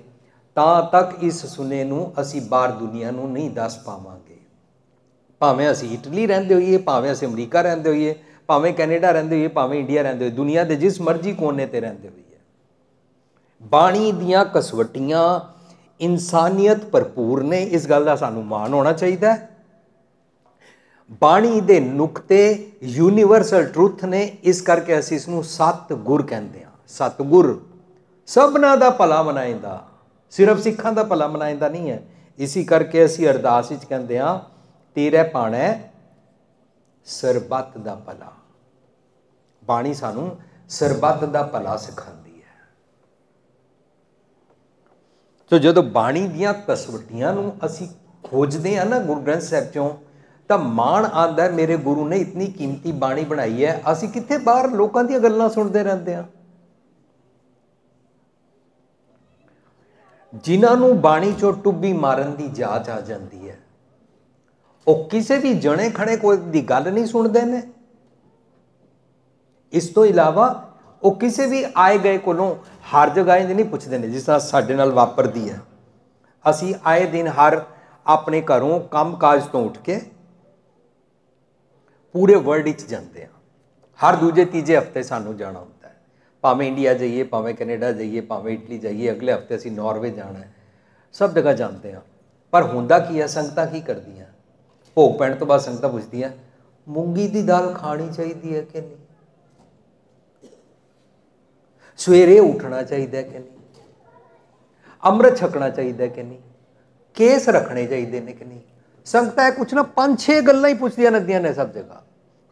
ਤਾਂ ਤੱਕ ਇਸ ਸੁਨੇ ਨੂੰ ਅਸੀਂ ਬਾਹਰ ਦੁਨੀਆ ਨੂੰ ਨਹੀਂ ਦੱਸ ਪਾਵਾਂਗੇ। भावें असी इटली रहिंदे होइए, भावें असी अमरीका रहिंदे होइए, भावें कैनेडा रहिंदे होइए, भावें इंडिया रहिंदे होइए, दुनिया के जिस मर्जी कोने ते रहिंदे होइए, बाणी दियां कसवटियां इंसानियत भरपूर ने। इस गल का सानू मान होना चाहिए। बाणी दे नुकते यूनीवर्सल ट्रुथ ने, इस करके असीं इसनूं सतगुर कहंदे हां। सतगुर सबना दा भला मनाइंदा, सिर्फ सिखां दा भला मनाइंदा नहीं है। इसी करके असीं अरदास विच कहंदे हां, तेरे भाणै सरबत दा भला। बाणी सानू सरबत दा भला सिखांदी है। तो जदों बाणी दियां कसवटियां नूं असीं खोजदे हां ना गुरु ग्रंथ साहिब चों, तो मान आंदा है मेरे गुरु ने इतनी कीमती बाणी बनाई है। असीं कित्थे बाहर लोकां दीयां गल्लां सुणदे रहंदे हां। जिन्हां नूं बाणी चों टुब्बी मारन दी जाच आ जांदी है, ਉਹ ਕਿਸੇ भी जने खड़े कोई दी गल नहीं सुनते ने। इस तो इलावा वो किसी भी आए गए कोलों हर जगह नहीं पुछते हैं, जिस तरह साडे नाल वापरदी है। असी आए दिन हर अपने घरों काम काज तो उठ के पूरे वर्ल्ड विच जाते हैं। हर दूजे तीजे हफ्ते सानू जाना होता है, भावें इंडिया जाइए, भावें कैनेडा जाइए, भावें इटली जाइए, अगले हफ्ते असी नॉर्वे जाना है, सब जगह जाते हैं। पर हुंदा की है, संगतां की करदियां, भोग पैण तो बाद संगतां पुछदियां मूंगी दी दाल खानी चाहिए है कि नहीं, सवेरे उठना चाहिए कि नहीं, अमृत छकना चाहिए कि नहीं, केस रखने चाहिए ने कि नहीं। संगतां कुछ ना 5-6 गल्लां ही पुछदियां रहंदियां ने सब जगह।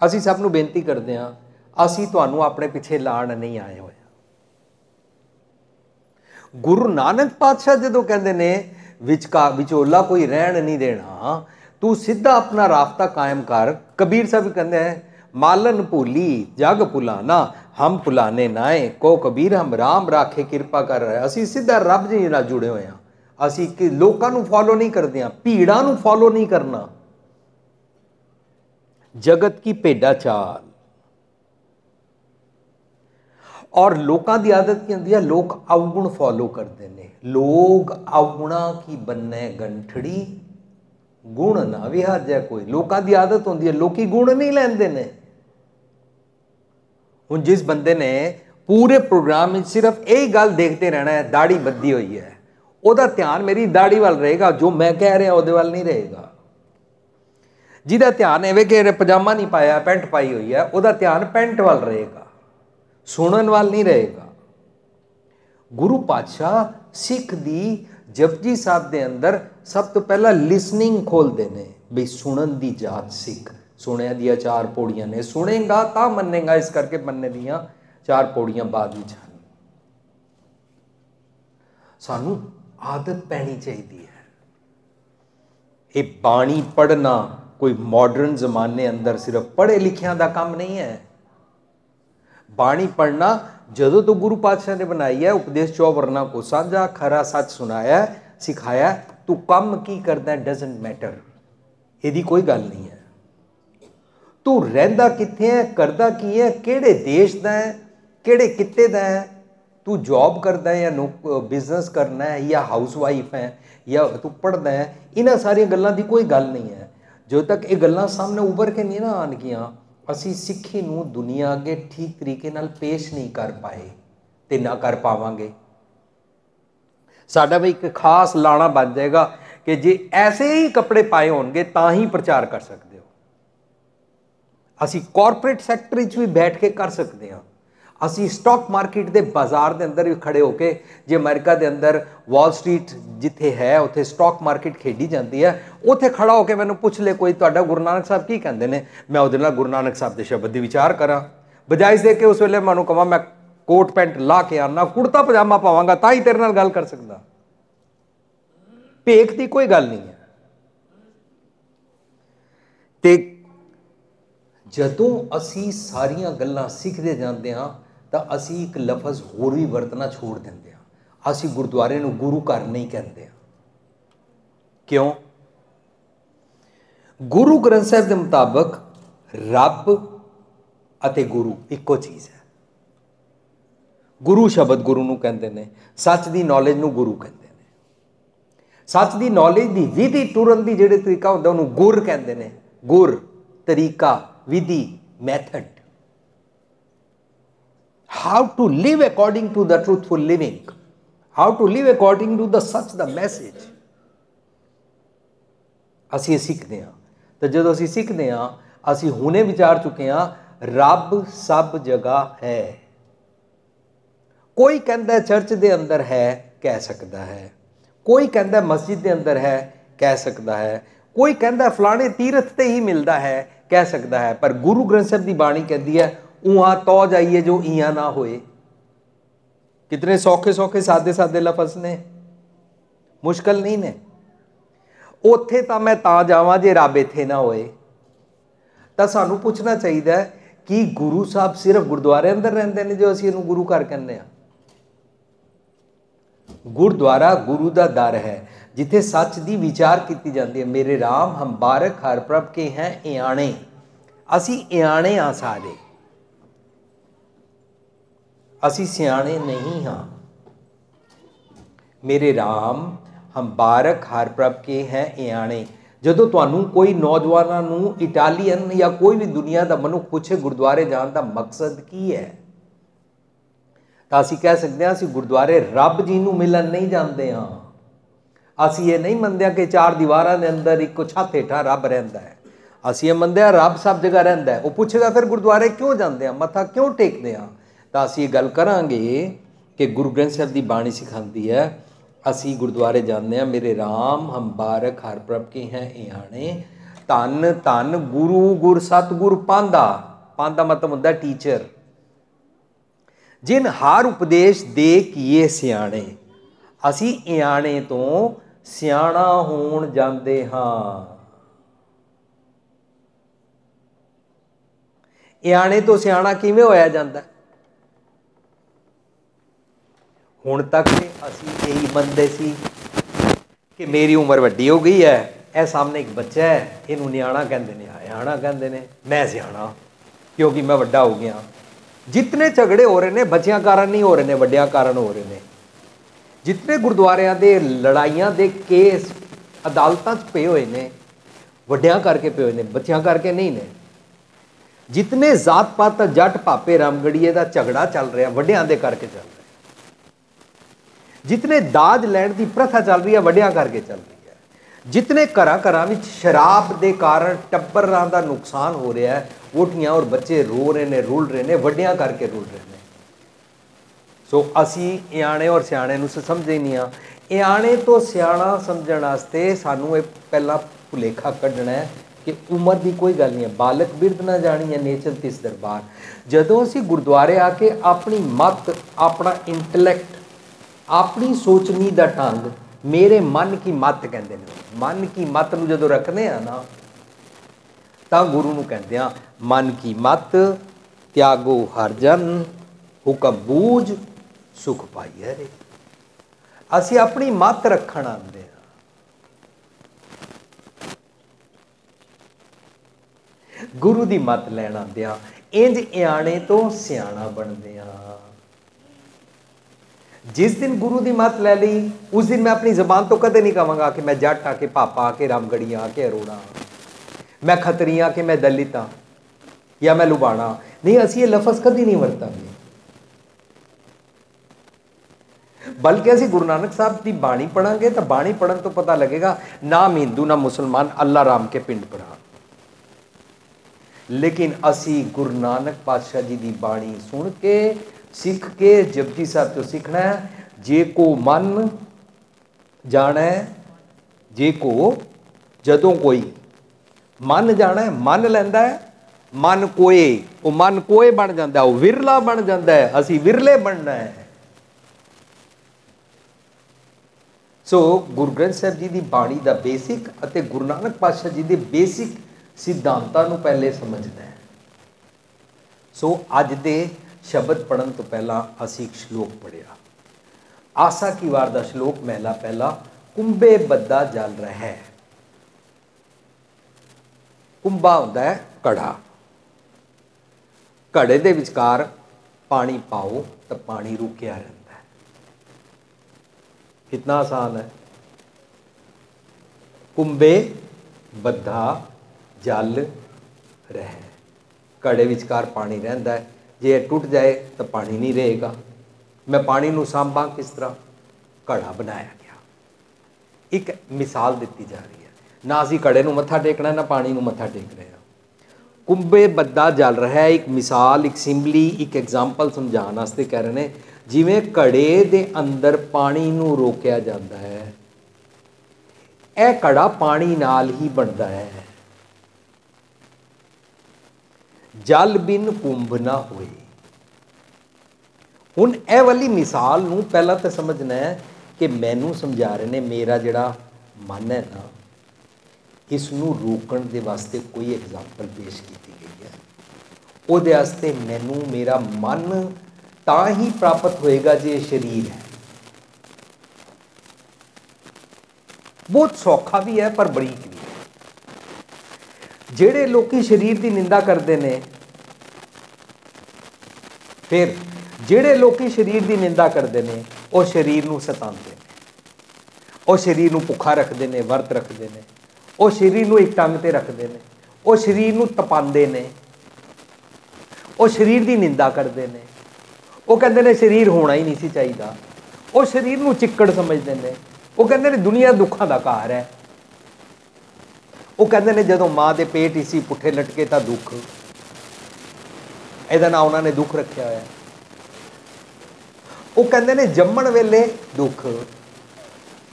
असीं सब नूं बेनती करदे हां, असीं तुहानूं अपने पिछे लाण नहीं आए होए। गुरु नानक पातशाह जदों कहंदे ने विचोला कोई रहन नहीं देना, तू सीधा अपना राबता कायम कर। कबीर साहब कहते हैं, मालन भूली जग भुलाना, हम भुलाने नाए, को कबीर हम राम राखे कृपा कर रहे। असी सीधा रब जी नाल जुड़े हुए हैं। असी लोकां नूं फॉलो नहीं करते हैं, भीड़ां नूं फॉलो नहीं करना। जगत की भेडा चाल। और लोकां दी आदत की होंदी है, लोग अवगुण फॉलो करते हैं। लोग अवगुणा की बन्ने गंठड़ी, गुण ना विहाजै कोई। लोकां दी आदत होंदी है, लोकी गुण नहीं लैंदे ने। हुण जिस बंदे ने पूरे प्रोग्राम में सिर्फ यही गल देखते रहना है, दाढ़ी बद्धी हुई है, ਉਹਦਾ ध्यान मेरी दाढ़ी वाल रहेगा, जो मैं कह रहा ਉਹਦੇ वाल नहीं रहेगा। जिहदा ध्यान एवे कि पजामा नहीं पाया, पैंट पाई हुई है, ਉਹਦਾ ध्यान पैंट वाल रहेगा, सुनन वाल नहीं रहेगा। गुरु पातशाह सिख दी जपजी साहब के अंदर सब तो पहला लिसनिंग खोलते हैं, भी सुनन दी जात सिख। सुने दिया 4 पौड़ियां ने, सुनेगा ता मनेगा, इस करके मनने दियां 4 पौड़ियां बाद विच हन। सानू आदत पैनी चाहिए है। ये बाणी पढ़ना कोई मॉडर्न जमाने अंदर सिर्फ पढ़े लिखिया का काम नहीं है। बाणी पढ़ना जदों तो गुरु पातशाह ने बनाई है, उपदेश 4 वर्णा को साझा खरा सच सुनाया सिखाया, तू कम की करदा डजंट मैटर, यदि कोई गल नहीं है। तू रहिंदा कित्थे है, करदा की है, किहड़े देश दा है, किहड़े कित्ते दा है, तू जॉब करदा है या बिजनेस करना है या हाउस वाइफ है या तू पढ़दा है, इन्हां सारियां गल्लां दी कोई गल नहीं है। जो तक ये गल्लां सामने उभर के नहीं ना आनगियां, असी सिक्खी नूं दुनिया अगे ठीक तरीके नाल पेश नहीं कर पाए ते ना कर पावांगे। साडा भी एक खास लाना बन जाएगा कि जे ऐसे ही कपड़े पाए होणगे तां ही प्रचार कर सकते हो। असी कॉरपोरेट सैक्टर भी बैठ के कर सकते हैं। असी स्टॉक मार्केट के बाजार के अंदर भी खड़े होके, जे अमेरिका के अंदर वॉल स्ट्रीट जिथे है उत्थे स्टॉक मार्केट खेडी जाती है, उत्थे खड़ा होकर मैंने पूछ ले कोई तुहाडा गुरु नानक साहब की कहते हैं, मैं उहदे नाल गुरु नानक साहब के शब्द की विचार करा। बजाय दे के उस वेले मैं कहां मैं कोट पैंट ला के आना, कुर्ता पजामा पावांगा तां ही तेरे नाल गल कर सकदा। भेख की कोई गल नहीं है। ते जदों असी सारियां गल्लां सीखते जाते हाँ, तो असी एक लफज होर भी वरतना छोड़ देंगे। असी गुरुद्वारे नूं गुरु घर नहीं कहते। क्यों? गुरु ग्रंथ साहिब के मुताबक रब अते गुरु इको चीज़ है। गुरु शब्द गुरु नूं कहते हैं, सच की नॉलेज नूं गुरु कहते हैं। सच की नॉलेज की विधि टुरन की जिहड़ी तरीका होंदा उहनूं गुर कहते हैं। गुर, तरीका, विधि, method, how to live according to the truthful living, how to live according to the सच द मैसेज। ਅਸੀਂ ਇਹ ਸਿੱਖਦੇ ਹਾਂ। ਤੇ ਜਦੋਂ ਅਸੀਂ ਸਿੱਖਦੇ ਹਾਂ, ਅਸੀਂ ਹੁਣੇ ਵਿਚਾਰ ਚੁੱਕੇ ਹਾਂ, ਰੱਬ ਸਭ ਜਗ੍ਹਾ ਹੈ। ਕੋਈ ਕਹਿੰਦਾ ਚਰਚ ਦੇ ਅੰਦਰ ਹੈ, ਕਹਿ ਸਕਦਾ ਹੈ। ਕੋਈ ਕਹਿੰਦਾ ਮਸਜਿਦ ਦੇ ਅੰਦਰ ਹੈ, ਕਹਿ ਸਕਦਾ ਹੈ। ਕੋਈ ਕਹਿੰਦਾ ਫਲਾਣੇ ਤੀਰਥ ਤੇ ਹੀ ਮਿਲਦਾ ਹੈ, ਕਹਿ ਸਕਦਾ ਹੈ। ਪਰ ਗੁਰੂ ਗ੍ਰੰਥ ਸਾਹਿਬ ਦੀ ਬਾਣੀ ਕਹਿੰਦੀ ਹੈ, ਉਹਾਂ ਤੋ ਜਾਈਏ ਜੋ ਇਹਾਂ ਨਾ ਹੋਏ। कितने सौखे सौखे सादे सादे लफज ने, मुश्किल नहीं ने। ਉੱਥੇ ਤਾਂ ਮੈਂ ਤਾਂ ਜਾਵਾਂ ਜੇ ਰੱਬ ਇੱਥੇ ਨਾ ਹੋਏ। ਤਾਂ ਸਾਨੂੰ ਪੁੱਛਣਾ ਚਾਹੀਦਾ ਕਿ ਗੁਰੂ ਸਾਹਿਬ ਸਿਰਫ ਗੁਰਦੁਆਰੇ ਅੰਦਰ ਰਹਿੰਦੇ ਨੇ ਜੋ ਅਸੀਂ ਇਹਨੂੰ ਗੁਰੂ ਘਰ ਕਹਿੰਦੇ ਹਾਂ? ਗੁਰਦੁਆਰਾ ਗੁਰੂ ਦਾ ਦਰ ਹੈ, ਜਿੱਥੇ ਸੱਚ ਦੀ ਵਿਚਾਰ ਕੀਤੀ ਜਾਂਦੀ ਹੈ। ਮੇਰੇ ਰਾਮ ਹਮ ਬਾਰਕ ਹਰ ਪ੍ਰਭ ਕੇ ਹੈ ਇਆਣੇ। ਅਸੀਂ ਇਆਣੇ ਹਾਂ ਸਾਰੇ, ਅਸੀਂ ਸਿਆਣੇ ਨਹੀਂ ਹਾਂ। ਮੇਰੇ ਰਾਮ ਹਮ ਬਾਰਕ ਹਰ ਪ੍ਰਭ ਕੇ ਹੈ ਇਆਣੇ। ਜਦੋਂ ਤੁਹਾਨੂੰ ਕੋਈ ਨੌਜਵਾਨਾਂ ਨੂੰ ਇਟਾਲੀਅਨ ਜਾਂ ਕੋਈ ਵੀ ਦੁਨੀਆ ਦਾ ਮਨੁੱਖ ਪੁੱਛੇ ਗੁਰਦੁਆਰੇ ਜਾਣ ਦਾ ਮਕਸਦ ਕੀ ਹੈ, ਤਾਂ ਅਸੀਂ ਕਹਿ ਸਕਦੇ ਹਾਂ ਅਸੀਂ ਗੁਰਦੁਆਰੇ ਰੱਬ ਜੀ ਨੂੰ ਮਿਲਣ ਨਹੀਂ ਜਾਂਦੇ ਹਾਂ। ਅਸੀਂ ਇਹ ਨਹੀਂ ਮੰਨਦੇ ਹਾਂ ਕਿ ਚਾਰ ਦੀਵਾਰਾਂ ਦੇ ਅੰਦਰ ਇੱਕੋ ਛੱਤ ਹੇਠਾਂ ਰੱਬ ਰਹਿੰਦਾ ਹੈ। ਅਸੀਂ ਇਹ ਮੰਨਦੇ ਹਾਂ ਰੱਬ ਸਭ ਜਗ੍ਹਾ ਰਹਿੰਦਾ ਹੈ। ਉਹ ਪੁੱਛੇਗਾ ਫਿਰ ਗੁਰਦੁਆਰੇ ਕਿਉਂ ਜਾਂਦੇ ਹਾਂ, ਮੱਥਾ ਕਿਉਂ ਟੇਕਦੇ ਹਾਂ? ਤਾਂ ਅਸੀਂ ਇਹ ਗੱਲ ਕਰਾਂਗੇ ਕਿ ਗੁਰੂ ਗ੍ਰੰਥ ਸਾਹਿਬ ਦੀ ਬਾਣੀ ਸਿਖਾਉਂਦੀ ਹੈ, ਅਸੀਂ ਗੁਰਦੁਆਰੇ ਜਾਂਦੇ ਹਾਂ। ਮੇਰੇ ਰਾਮ ਹਮ ਬਾਰਕ ਹਰ ਪ੍ਰਭ ਕੇ ਹੈ ਇਆਣੇ। ਧੰਨ ਧੰਨ ਗੁਰੂ ਗੁਰ ਸਤਿਗੁਰ ਪਾਂਧਾ। ਪਾਂਧਾ ਮਤਲਬ ਹੁੰਦਾ ਟੀਚਰ। ਜਿਨ ਹਰ ਉਪਦੇਸ਼ ਦੇ ਕੀਏ ਸਿਆਣੇ। ਅਸੀਂ ਇਆਣੇ ਤੋਂ ਸਿਆਣਾ ਹੋਣ ਜਾਂਦੇ ਹਾਂ। ਇਆਣੇ ਤੋਂ ਸਿਆਣਾ ਕਿਵੇਂ ਹੋਇਆ ਜਾਂਦਾ? ਹੁਣ ਤੱਕ ਅਸੀਂ ਇਹੀ ਮੰਨਦੇ ਸੀ ਕਿ ਮੇਰੀ ਉਮਰ ਵੱਡੀ ਹੋ ਗਈ ਹੈ, ਇਹ ਸਾਹਮਣੇ ਇੱਕ ਬੱਚਾ ਹੈ, ਇਹਨੂੰ ਨਿਆਣਾ ਕਹਿੰਦੇ ਨੇ, ਇਆਣਾ ਕਹਿੰਦੇ ਨੇ, ਮੈਂ ਸਿਆਣਾ ਕਿਉਂਕਿ ਮੈਂ ਵੱਡਾ ਹੋ ਗਿਆ। ਜਿਤਨੇ ਝਗੜੇ ਹੋ ਰਹੇ ਨੇ ਬੱਚਿਆਂ ਕਾਰਨ ਨਹੀਂ ਹੋ ਰਹੇ ਨੇ, ਵੱਡਿਆਂ ਕਾਰਨ ਹੋ ਰਹੇ ਨੇ। ਜਿਤਨੇ ਗੁਰਦੁਆਰਿਆਂ ਦੇ ਲੜਾਈਆਂ ਦੇ ਕੇਸ ਅਦਾਲਤਾਂ 'ਚ ਪਏ ਹੋਏ ਨੇ, ਵੱਡਿਆਂ ਕਰਕੇ ਪਏ ਹੋਏ ਨੇ, ਬੱਚਿਆਂ ਕਰਕੇ ਨਹੀਂ ਨੇ। ਜਿਤਨੇ ਜ਼ਾਤ ਪਾਤ ਜੱਟ ਭਾਪੇ ਰਾਮਗੜੀਏ ਦਾ ਝਗੜਾ ਚੱਲ ਰਿਹਾ, ਵੱਡਿਆਂ ਦੇ ਕਰਕੇ ਚੱਲ ਰਿਹਾ। ਜਿਤਨੇ ਦਾਜ ਲੈਣ ਦੀ ਪ੍ਰਥਾ ਚੱਲ ਰਹੀ ਹੈ, ਵੱਡਿਆਂ ਕਰਕੇ ਚੱਲ ਰਹੀ ਹੈ। ਜਿਤਨੇ ਘਰਾਂ ਘਰਾਂ ਵਿੱਚ ਸ਼ਰਾਬ ਦੇ ਕਾਰਨ ਟੱਬਰਾਂ ਦਾ ਨੁਕਸਾਨ ਹੋ ਰਿਹਾ ਹੈ, ਵੋਟੀਆਂ ਔਰ ਬੱਚੇ ਰੋ ਰਹੇ ਨੇ, ਰੁਲ ਰਹੇ ਨੇ, ਵੱਡਿਆਂ ਕਰਕੇ ਰੁਲ ਰਹੇ ਨੇ। ਸੋ ਅਸੀਂ ਇਆਣੇ ਔਰ ਸਿਆਣੇ ਨੂੰ ਸਮਝਦੇ ਹੀ ਨਹੀਂ ਹਾਂ। ਇਆਣੇ ਤੋਂ ਸਿਆਣਾ ਸਮਝਣ ਵਾਸਤੇ ਸਾਨੂੰ ਇਹ ਪਹਿਲਾਂ ਭੁਲੇਖਾ ਕੱਢਣਾ ਹੈ ਕਿ ਉਮਰ ਦੀ ਕੋਈ ਗੱਲ ਨਹੀਂ ਹੈ। ਬਾਲਕ ਬਿਰਧ ਨਾ ਜਾਣੀ ਹੈ ਨੇਚਰ ਤਿਸ ਦਰਬਾਰ। ਜਦੋਂ ਅਸੀਂ ਗੁਰਦੁਆਰੇ ਆ ਕੇ ਆਪਣੀ ਮੱਤ, ਆਪਣਾ ਇੰਟਲੈਕਟ, ਆਪਣੀ ਸੋਚਣੀ ਦਾ ਢੰਗ, ਮੇਰੇ ਮਨ ਕੀ ਮੱਤ ਕਹਿੰਦੇ ਨੇ, ਮਨ ਕੀ ਮੱਤ ਨੂੰ ਜਦੋਂ ਰੱਖਦੇ ਆ ਨਾ, ਤਾਂ ਗੁਰੂ ਨੂੰ ਕਹਿੰਦੇ ਆ ਮਨ ਕੀ ਮੱਤ ਤਿਆਗੋ ਹਰ ਜਨ, ਹੁਕਮ ਬੂਝ ਸੁਖ ਪਾਈਐ ਰੇ। ਅਸੀਂ ਆਪਣੀ ਮੱਤ ਰੱਖਣ ਆਉਂਦੇ ਹਾਂ। ਗੁਰੂ ਦੀ ਮੱਤ ਲੈਣ ਆਉਂਦੇ ਹਾਂ। ਇੰਜ ਇਆਣੇ ਤੋਂ ਸਿਆਣਾ ਬਣਦੇ ਹਾਂ। जिस दिन गुरु की मत ले ली, उस दिन मैं अपनी जबान तो कदे नहीं कहूँगा कि मैं जट आके पापा आके रामगढ़िया आके अरोड़ा, मैं खतरी आके मैं दलित हाँ या मैं लुबाना। नहीं, असी ये लफज कभी नहीं वरतांगे। बल्कि असी गुरु नानक साहब की बाणी पढ़ांगे तो बाणी पढ़न तो पता लगेगा ना हिंदू ना मुसलमान अल्लाह राम के पिंड पढ़ा। लेकिन असी गुरु नानक पातशाह जी की बाणी सुन के सिख के जपजी साहब तो सीखना है। जे को मन जाना है, जे को जदों कोई मन जाना है, मन लैंदा है, मन कोए, वो मन कोए बन जाता है, वो विरला बन जाता है। असी विरले बनना है। सो गुरु ग्रंथ साहब जी की बाणी का बेसिक अते गुरु नानक पातशाह जी के बेसिक सिद्धांतां नूं पहले समझना है। सो अज दे शब्द पढ़न तो पहला असी एक श्लोक पढ़िया। आसा की वार का श्लोक महला पहला। कुंभे बद्दा जल रहा। कुंभा होंदा है घड़ा, घड़े दे विचकार पानी पाओ तो पानी रुकिया रहता है। कितना आसान है। कुंभे बद्धा जल रह, घड़े विचकार पानी रहिंदा है, जे टुट जाए तो पानी नहीं रहेगा। मैं पानी नूं सांभां किस तरह? घड़ा बनाया गया। एक मिसाल दी जा रही है, ना असीं घड़े नूं मत्था टेकना, ना पानी नूं मत्था टेक रहे हैं। कुंभे बद्दा जल रहा है, एक मिसाल, एक सिंबली, एक एग्जाम्पल समझाने वास्ते कह रहे हैं। जिवें घड़े दे अंदर पानी नूं रोकिया जाता है, यह घड़ा पानी नाल ही बनता है। जल बिन कुंभ ना होए। हुण यह वाली मिसाल नूं पहला तो समझना है कि मैनू समझा रहे ने, मेरा जिहड़ा मन है ना, इसनूं रोकण दे वास्ते कोई एग्जाम्पल पेश की गई है। उहदे वास्ते मैनू मेरा मन तां ही प्राप्त होएगा जे शरीर है। बहुत सौखा भी है पर बरीक भी है। जिहड़े लोकी शरीर की निंदा करते हैं, फिर जिहड़े लोकी शरीर की निंदा करते हैं, वो शरीर नूं सताते हैं, वो शरीर नूं भुखा रखते हैं, वर्त रखते हैं, वो शरीर नूं एक टंग ते रखते हैं, वो शरीर नूं तपांदे ने, वो शरीर की निंदा करते हैं, वो कहते हैं शरीर होना ही नहीं सी चाहिए, वो शरीर नूं चिक्कड़ समझते हैं, वो कहते हैं दुनिया दुखों का घर है, वो कहते हैं जदों माँ के पेट इसी पुट्ठे लटके तो दुख, इहदा नाम उन्होंने दुख रखा होया। वो कहते हैं जम्मण वेले दुख,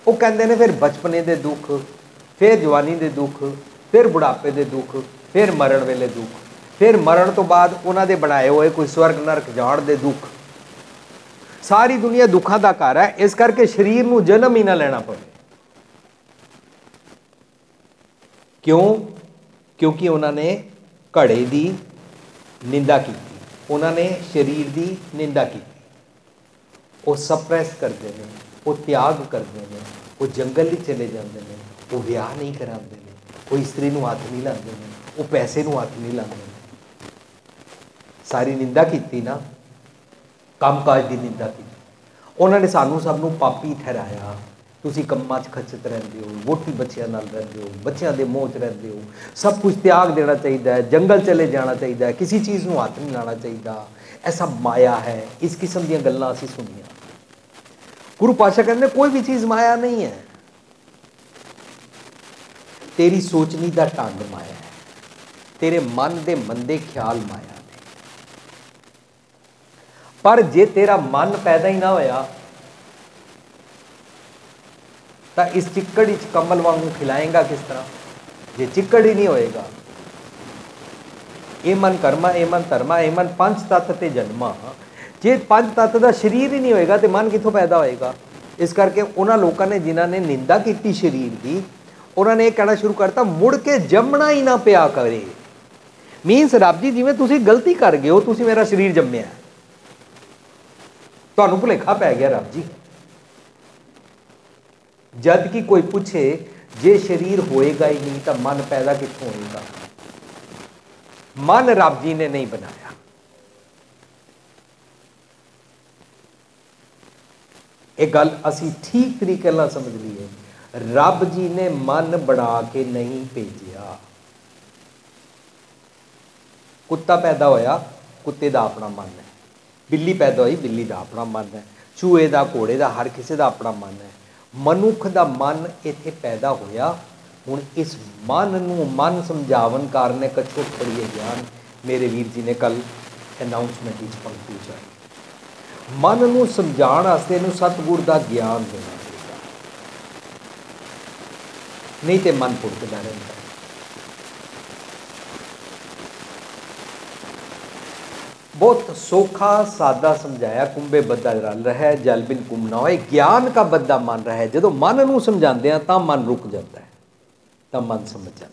वो कहते हैं फिर बचपने के दुख, फिर जवानी के दुख, फिर बुढ़ापे के दुख, फिर मरण वेले दुख, फिर मरण तो बाद उन्होंने बनाए हुए कोई स्वर्ग नरक जाण दे दुख। सारी दुनिया दुखों का घर है, इस करके शरीर नूं जन्म ही ना लेना पवे। क्यों? क्योंकि उन्होंने घड़े की निंदा की, उन्होंने शरीर की निंदा की। वो सप्रेस करते हैं, वो त्याग करते हैं, वो जंगल ही चले जाते हैं, वो विआह नहीं कराते हैं, वो स्त्री नूं हथ नहीं लाते हैं, वो पैसे नूं हथ नहीं लाते हैं। सारी निंदा की ना, काम काज की निंदा की। उन्होंने सानू सबनों पापी ठहराया। तुसी कम्मां च खचत रहंदे हो, वोटी बच्चियां नाल रहंदे हो, बच्चियां दे मोह च रहंदे हो, सब कुछ त्याग देना चाहिए है, जंगल चले जाना चाहिए है, किसी चीज़ नूं हथ नहीं लाना चाहिए, ऐसा माया है। इस किस्म दी गल्लां असीं सुनिया। गुरु पातशाह कहते कोई भी चीज़ माया नहीं है, तेरी सोचनी दा ढंग माया है, तेरे मन दे मंदे ख्याल माया। पर जे तेरा मन पैदा ही ना होया तो इस चिक्कड़ च कमल वांगू खिलाएगा किस तरह? जे चिक्कड़ ही नहीं होएगा। ए मन कर्मा, ए मन धर्मा, ए मन पंच तत्त ते जन्मा। जे पंच तत्त का शरीर ही नहीं होएगा तो मन कितों पैदा होएगा? इस करके उन्होंने लोगों ने जिन्होंने निंदा की शरीर की, उन्होंने ये कहना शुरू करता मुड़ के जमना ही ना पिया करे। मीनस रब जी जिवें तुसीं गलती कर गए हो, तुसीं मेरा शरीर जम्मिया, तुहानूं भुलेखा पै गया रब जी। जद कि कोई पूछे जे शरीर होएगा ही नहीं तो मन पैदा कित्थों होएगा? मन रब जी ने नहीं बनाया। एक गल असी ठीक तरीके नाल समझ लीए, रब जी ने मन बना के नहीं भेजिया। कुत्ता पैदा होया, कुत्ते का अपना मन है, बिल्ली पैदा हुई, बिल्ली का अपना मन है, चूहे का, घोड़े का, हर किसी का अपना मन है। मनुख का मन इत्थे पैदा होया। हुण इस मन नूं मन समझावन कारण एक छोटी ज्ञान मेरे वीर जी ने कल अनाउंसमेंट पंक्ति उचारी। मन नूं समझाउण वास्ते इहनूं सतगुर का ज्ञान देना चाहिए, नहीं तो मन भुड़कदा रहिंदा। बहुत सौखा सादा समझाया। कुंभे बद्दा रल रहा है, जल बिन कुंभ ना होए। ज्ञान का बद्दा मन रहा है। जो मन नूं समझाते हैं तो मन रुक जाता है, तो मन समझ जाता है।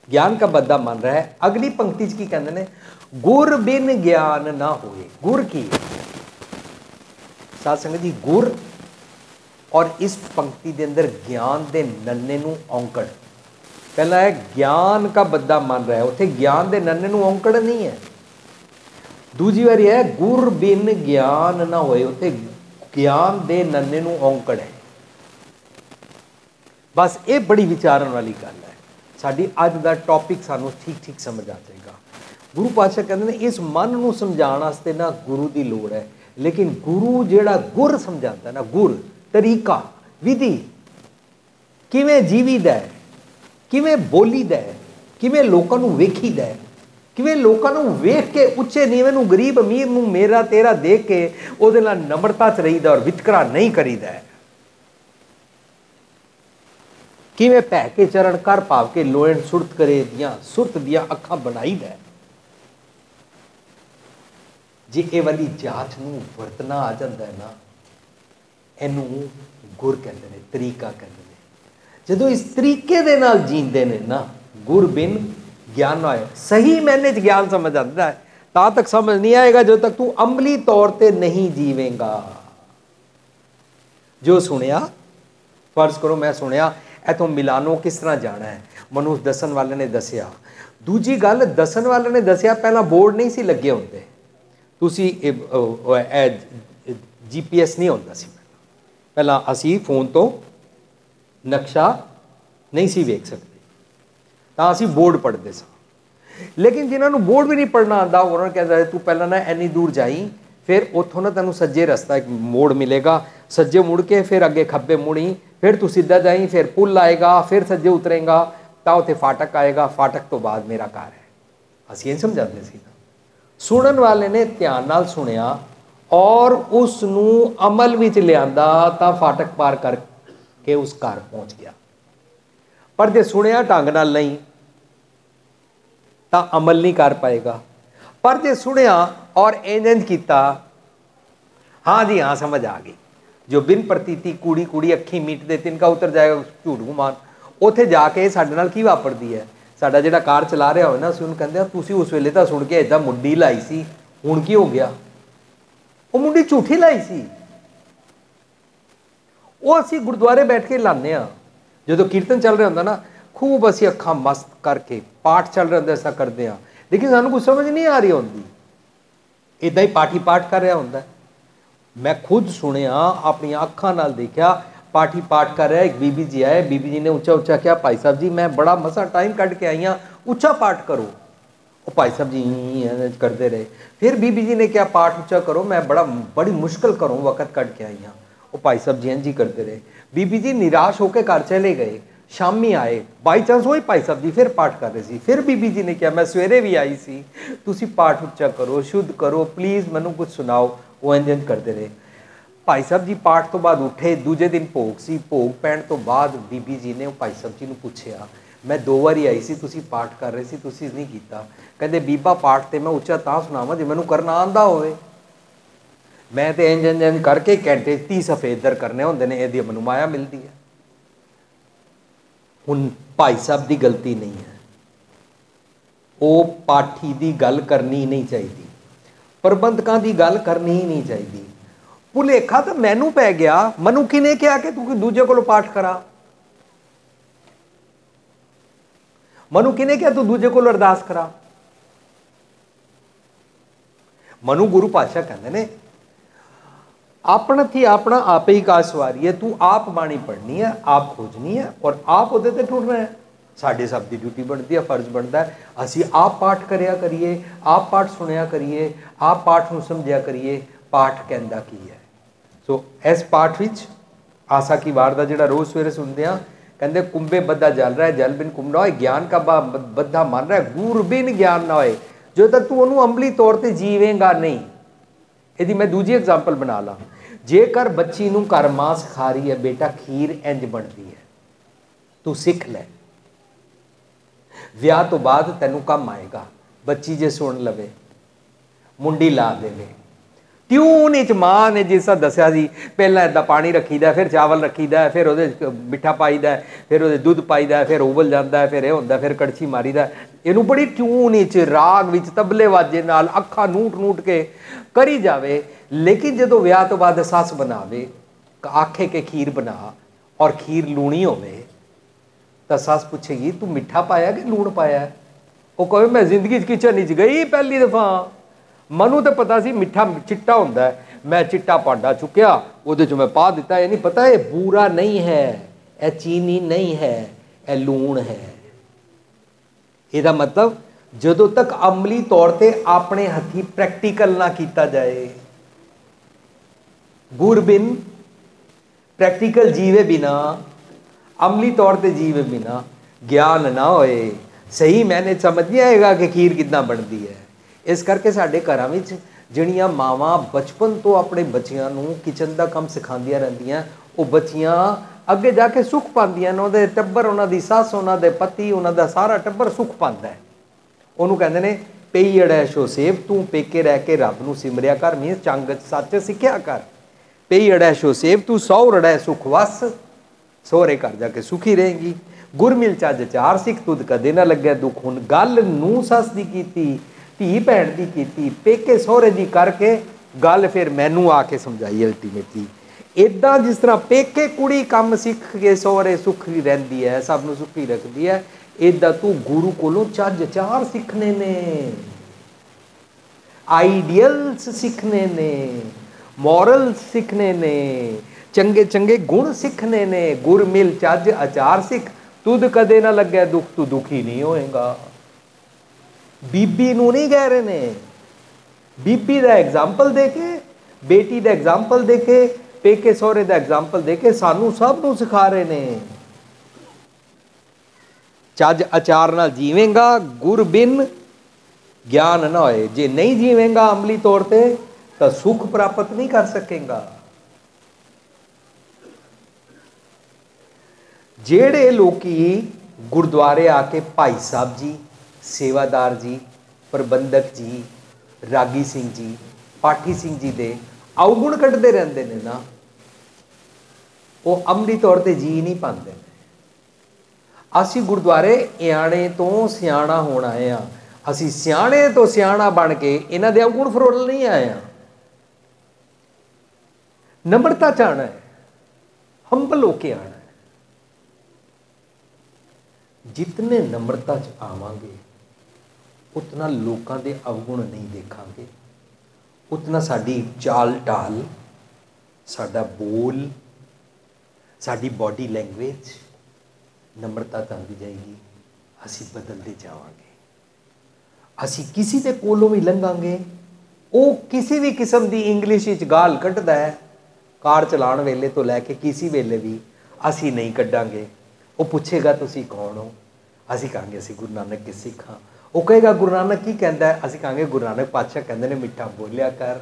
ज्ञान का बद्दा मन रहा है। अगली पंक्ति की कहते हैं, गुर बिन ज्ञान ना होए। गुर की साध संगत जी, गुर और इस पंक्ति के अंदर ज्ञान के नन्ने नूं औंकड़। पहला है ज्ञान का बद्दा मन रहा है, उत्थे ज्ञान के नन्ने नूं औंकड़ नहीं है। दूजी बारी है गुर बिन ज्ञान ना होए, उत्थे ज्ञान के नन्ने नूं औंकड़ है। बस ये बड़ी विचारन वाली गल है। साडी अज दा टॉपिक सानू ठीक ठीक समझ आ जाएगा। गुरु पातशाह कहते हैं इस मन नूं समझाउण वास्ते ना गुरु की लोड़ है, लेकिन गुरु जिहड़ा गुर समझाता ना, गुर तरीका विधि किवें जीवीदा है, किवें बोलीदा है, किवें लोकां नूं वेखीदा है, किवें लोकां नूं वेख के उच्चे नीवें नूं गरीब अमीर नूं मेरा तेरा देख के उहदे नाल नम्रता च रहीदा और वितकरा नहीं करीदा है। किवें पै के चरण कर भाव के लोयण सुरत करे दियां सुरत दियां अखां बनाईदा है। जे ये वाली जाच नूं वरतना आ जाता है ना, इनू गुर कहते हैं, तरीका कहते हैं। जदों इस तरीके दे नाल जींदे ने ना, गुर बिन ज्ञान ना आए। सही मैंने च ज्ञान समझ आता है, ता तक समझ नहीं आएगा जो तक तू अमली तौर पर नहीं जीवेगा। जो सुनिया, फर्ज करो मैं सुनिया इथों मिलानो किस तरह जाना है, मनु दसन वाले ने दसिया। दूजी गल, दसन वाले ने दसिया पहला बोर्ड नहीं सी लगे होंदे, तुसी GPS नहीं होंदा सी। पहला असी फोन तो नक्शा नहीं सी वेख सकते, तां असी बोर्ड पढ़ते सा। लेकिन जिन्होंने बोर्ड भी नहीं पढ़ना आता, उन्होंने कहता तू पहला ना इन्नी दूर जाई, फिर उतों ना तेन सज्जे रस्ता एक मोड़ मिलेगा, सज्जे मुड़ के फिर अगे खब्बे मुड़ी, फिर तू सीधा जाई, फिर पुल आएगा, फिर सज्जे उतरेगा, तो उत्थे फाटक आएगा, फाटक तो बाद मेरा घर है। असी ये समझाते सी। सुनन वाले ने ध्यान नाल सुनिया और उसनूं अमल विच लियांदा, तां फाटक पार करके उस घर पहुंच गया। पर जे सुनिया ढंग नाल नहीं तां अमल नहीं कर पाएगा। पर जे सुनिया और इंज कीता, हाँ जी हाँ समझ आ गई, जो बिन प्रतीति कूड़ी कूड़ी अखी मीट दे तिनका उतर जाएगा झूठ गुमान। उत्थे जाके साडे नाल की वापरदी है, साडा जिहड़ा कार चला रहा हो ना, असीं उहनूं कहंदे आ तुसीं उस वेले तां सुण के इदां मुंडी लाई सी, हुण की हो गया? वो मुंडी झूठी लाई सी। वो असीं गुरुद्वारे बैठ के लाने आ, जदों कीर्तन चल रहा हुंदा ना, खूब असीं अखां मस्त करके पाठ चल रहा हुंदा ऐसा करदे आ, लेकिन सानूं कुछ समझ नहीं आ रही होंदी, इदां ही पाठी पाठ कर रहा हुंदा। मैं खुद सुनिया, अपनी अखां नाल देखिया, पाठी पाठ कर रहा है, एक बीबी जी आए, बीबी जी ने उच्चा उच्चा क्या, भाई साहब जी मैं बड़ा मसा टाइम कट के आई हाँ, उच्चा पाठ करो। वो भाई साहब जी करते रहे। फिर बीबी जी ने क्या, पाठ उच्चा करो, मैं बड़ी मुश्किल करूँ, वक़्त कट के आई हाँ। वो भाई साहब जी जी करते रहे। बीबी जी निराश होकर घर चले गए। शामी आए, बाई चांस वही भाई साहब जी फिर पाठ कर रहे सी। फिर बीबी जी ने क्या, मैं सवेरे भी आई सी, तुसी पाठ उच्चा करो, शुद्ध करो, प्लीज़ मैनू कुछ सुनाओ। वो इंज करते रहे। भाई साहब जी पाठ तो बाद उठे, दूजे दिन भोग सी, भोग पैण तो बाद बीबी जी ने भाई साहब जी ने पूछया, मैं 2 बारी आई सी, तुसी पाठ कर रहे सी, तुसी नहीं कीता। कहते बीबा पाठ तो मैं उच्चा तां सुनावां जे मैनूं करना आंदा होवे, मैं तो इंज इंज इंज करके घंटे 30 सफेदर करने होंदे ने, इहदी मैनूं माया मिलदी है। हुण भाई साहब की गलती नहीं है, वो पाठी की गल करनी ही नहीं चाहिए, प्रबंधकों की गल करनी ही नहीं चाहिए। भुलेखा तो मैनू पै गया, मनु किने कहा कि तू दूजे को पाठ करा, मनु किने कहा तू दूजे को अरदास करा। मनु गुरु पातशाह कहते ने अपना थी अपना आप ही का सवारी है, तू आप बाणी पढ़नी है, आप खोजनी है और आप उहदे ते टुरना है। साडे सब की ड्यूटी बनती है, फर्ज बनता है, असी आप पाठ करिया करिए, आप पाठ सुनिया करिए, आप पाठ नूं समझिया करिए, पाठ कहंदा की है। सो इस पाठ विच आसा की वार का जिहड़ा रोज़ सवेरे सुनते हैं, कहते कुंभे बद्धा जल रहा है, जल बिन कुंभ ना होए, ज्ञान का बद्धा मन रहा है, गुर बिन ज्ञान ना होए। जो तक तू उन्होंने अमली तौर पर जीवेगा नहीं। यदि मैं दूजी एग्जाम्पल बना ला, जेकर बच्ची नूं घर मां सिखा रही है, बेटा खीर इंज बनती है, तू सीख लै, विआह तो बाद तैनूं काम आएगा। बच्ची जे सुन लवे, मुंडी ला देवे, ट्यून च मां ने जिस दसिया सी, पहला इदा पानी रखीदा, फिर चावल रखीदा, फिर वो मिठा पाईदा, फिर वो दुध पाईदा, फिर उबल जाता है, फिर यह होंदा, फिर कड़छी मारीदा। इनू बड़ी ट्यून च राग विच तबले वाजे नाल अखा नूट नूट के करी जावे। लेकिन जो विआह तो बाद सस बनावे, आखे के खीर बना और खीर लूणी होवे, तो सस पूछेगी तू मिठा पाया कि लूण पाया? वो कहे मैं जिंदगी किचन च गई पहली दफा, मनु तो पता सी मिठा चिट्टा होंदा है, मैं चिट्टा भांडा चुकया, उहदे च मैं पा दिता, ये नहीं पता ये बूरा नहीं है, यह चीनी नहीं है, यह लूण है। ਇਹਦਾ ਮਤਲਬ ਜਦੋਂ ਤੱਕ ਅਮਲੀ ਤੌਰ ਤੇ ਆਪਣੇ ਹੱਥੀ ਪ੍ਰੈਕਟੀਕਲ ਨਾ ਕੀਤਾ ਜਾਏ, ਗੁਰबिन प्रैक्टिकल जीवे बिना, अमली तौर पर जीवे बिना ज्ञान ना होए, सही मैंने समझ नहीं आएगा कि खीर कितना बनती है। इस करके साडे घरां विच जिहड़ियां मावां बचपन तो अपने बच्चियां नूं किचन का काम सिखांदियां रहिंदियां, वो बच्चियां अगे जाके सुख पांदियां ने, उहदे टब्बर, उहनां दी सस, उहनां दे पति, उहनां दा सारा टब्बर सुख पांदा है। उहनूं कहंदे ने पई अड़ैशो सेव, तूं पेके रह के रब नूं सिमरिया कर, मीनस चंग सच सिक्ख्या कर। पई अड़ैशो सेव, तू सौर अड़ै सुख वस, सोहरे घर जाके सुखी रहेगी। गुर मिल चज चार सिख, तुद कदे ना लगे दुख। हुण गल नूं सस दी कीती, धी भैण दी कीती, पेके सोहरे दी करके गल फिर मैनू आके समझाई अल्टीमेटली। इदां जिस तरह पेके कुड़ी काम सिख के सोहरे सुखी रहिंदी है, सब नूं सुखी रखदी है, इदां तू गुरु कोलों चज चार सिखने ने, आइडियल्स सिखने ने, मॉरल सीखने ने, चंगे चंगे गुण सीखने ने। गुर मिल चज आचार सिख, तुद कदे ना लगे दुख, तू दुखी नहीं होएगा। बीबी नूं नहीं कह रहे ने, बीबी दा एग्जाम्पल दे के, बेटी दा एग्जाम्पल दे के, पेके सोहरे दा एग्जाम्पल दे के सानू सब नूं सिखा रहे ने। चज आचार नाल जीवेगा, गुर बिन ज्ञान ना होए। जे नहीं जीवेगा अमली तौर पर तो सुख प्राप्त नहीं कर सकेगा। जेड़े लोकी गुरुद्वारे आके भाई साहब जी, सेवादार जी, प्रबंधक जी, रागी सिंह जी, पाठी सिंह जी दे अवगुण कढ़ते रहते हैं ना, वो अमली तौर पर जी नहीं पाते। असी गुरुद्वारे इयाणे तो सियाणा होना आए हाँ, असी सियाणे तो सियाणा बन के इन्हां दे अवगुण फरोल नहीं आए हाँ। नम्रता च आना है, हंबल होके आना है। जितने नम्रता च आवांगे उतना लोगों के अवगुण नहीं देखांगे, उतना साडी चाल ढाल, साडा बोल, साडी बॉडी लैंग्वेज नम्रता च आती जाएगी, असी बदलते जावांगे। असी किसी के कोलों भी लंघांगे, वो किसी भी किस्म की इंग्लिश गाल कढ़दा है, कार चलाने वेले तो लैके किसी वेले भी असी नहीं कढ़ांगे। वो पूछेगा तुसी कौन हो, असी कहांगे असी गुरु नानक के सिख हाँ। वो कहेगा गुरु नानक की कहता है, असी कहांगे गुरु नानक पातशाह कहते हैं मिठा बोलिया कर।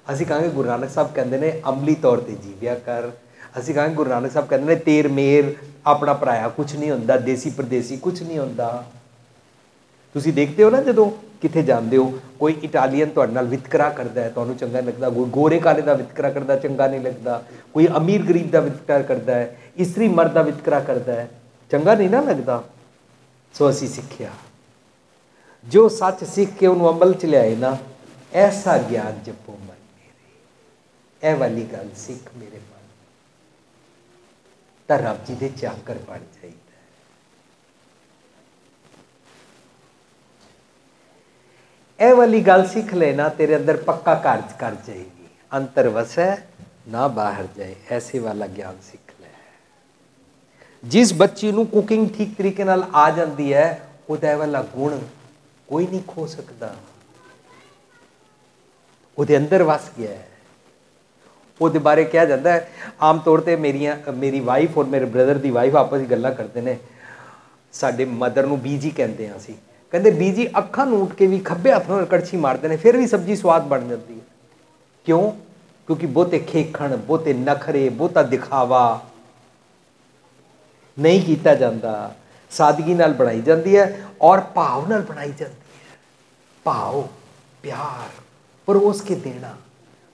असी कहांगे गुरु नानक साहब कहते हैं अमली तौर पर जीविया कर। असी कहांगे गुरु नानक साहब कहते हैं तेर मेर अपना पराया कुछ नहीं होंदा, देसी परदेसी कुछ नहीं होंदा। तुसी देखते हो ना जदों किथे जाते हो, कोई इटालीयन तुहाडे नाल वितकरा करता है, तुहानूं चंगा नहीं लगता, कोई गोरे काले का वितकरा करता चंगा नहीं लगता, कोई अमीर गरीब का वितकरा करता है, इस्त्री मर्द का वितकरा करता है, चंगा नहीं ना लगता। सो असी सिक्ख्या, जो सच सीख के उन्होंने अमल च लियाए ना, ऐसा ज्ञान जपो मन मेरे, ए वाली गल सीख मेरे मन, तो रब जी दे चाकर बन जाइए। ए वाली गल सीख लेना, तेरे अंदर पक्का कार्य कर जाएगी। अंतर वसै ना बाहर जाए, ऐसे वाला ज्ञान सीख ले। जिस बच्ची नूं कुकिंग ठीक तरीके नाल आ जाती है, उहदा वाला गुण कोई नहीं खो सकता, उहदे अंदर वस गया है। उहदे बारे कहा जाता है, आम तौर पर मेरी वाइफ और मेरे ब्रदर की वाइफ आपस गल्लां करते हैं। साडे मदर नूं बीजी कहते हैं असीं, कहते बीजी अखा नूट के भी खब्बे हथ नाल कड़छी मारते हैं, फिर भी सब्जी स्वाद बन जाती है। क्यों? क्योंकि बहुते खेखण, बहुते नखरे, बहुता दिखावा नहीं किया जाता, सादगी नाल बनाई जाती है और भाव नाल बनाई जाती है। भाव, प्यार, परोस के देना,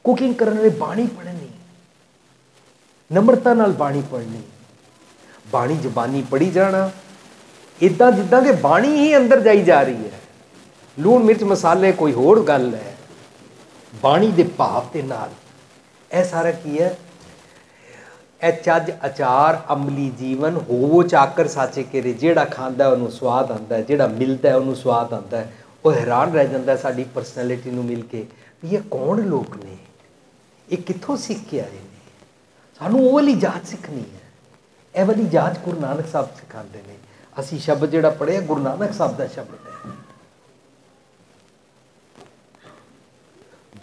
कुकिंग करने वाले बाणी पढ़नी, नम्रता नाल बाणी पढ़नी, बाणी जबानी पढ़ी जाना, इदा जिदा कि बाणी ही अंदर जाई जा रही है। लूण मिर्च मसाले कोई होर गल है, बाणी दे भाव के नाल यह सारा की है। ए चज आचार अमली जीवन होवो चाकर साचे केरे, जेड़ा खांदा उन्होंने स्वाद आता है, जेड़ा मिलता है उन्होंने स्वाद आता है। वो हैरान रह जाता है साड़ी परसनैलिटी नूं मिल के, ये कौन लोग ने, ये कित्थों सीख के आए ने। सानू वो वाली जाच सीखनी है, यह वाली जाच गुरु नानक साहब सिखाते हैं। ਅਸੀਂ ਸ਼ਬਦ ਜਿਹੜਾ ਪੜ੍ਹਿਆ ਗੁਰੂ ਨਾਨਕ ਸਾਹਿਬ ਦਾ ਸ਼ਬਦ ਹੈ।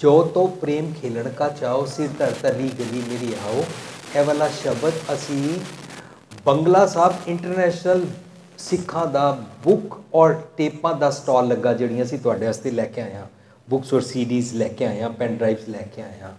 ਜੋ ਤੋਂ ਪ੍ਰੇਮ ਖੇਲਣ ਕਾ ਚਾਓ ਸਿਰ ਧਰ ਤਲੀ ਗਲੀ ਮੇਰੀ ਆਓ, ਇਹ ਵਾਲਾ ਸ਼ਬਦ ਅਸੀਂ ਬੰਗਲਾ ਸਾਹਿਬ ਇੰਟਰਨੈਸ਼ਨਲ ਸਿੱਖਾਂ ਦਾ ਬੁੱਕ ਔਰ ਟੇਪਾਂ ਦਾ ਸਟਾਲ ਲੱਗਾ, ਜਿਹੜੀਆਂ ਅਸੀਂ ਤੁਹਾਡੇ ਵਾਸਤੇ ਲੈ ਕੇ ਆਏ ਹਾਂ, ਬੁੱਕਸ ਔਰ ਸੀਡੀਜ਼ ਲੈ ਕੇ ਆਏ ਹਾਂ, ਪੈਨ ਡਰਾਈਵਸ ਲੈ ਕੇ ਆਏ ਹਾਂ।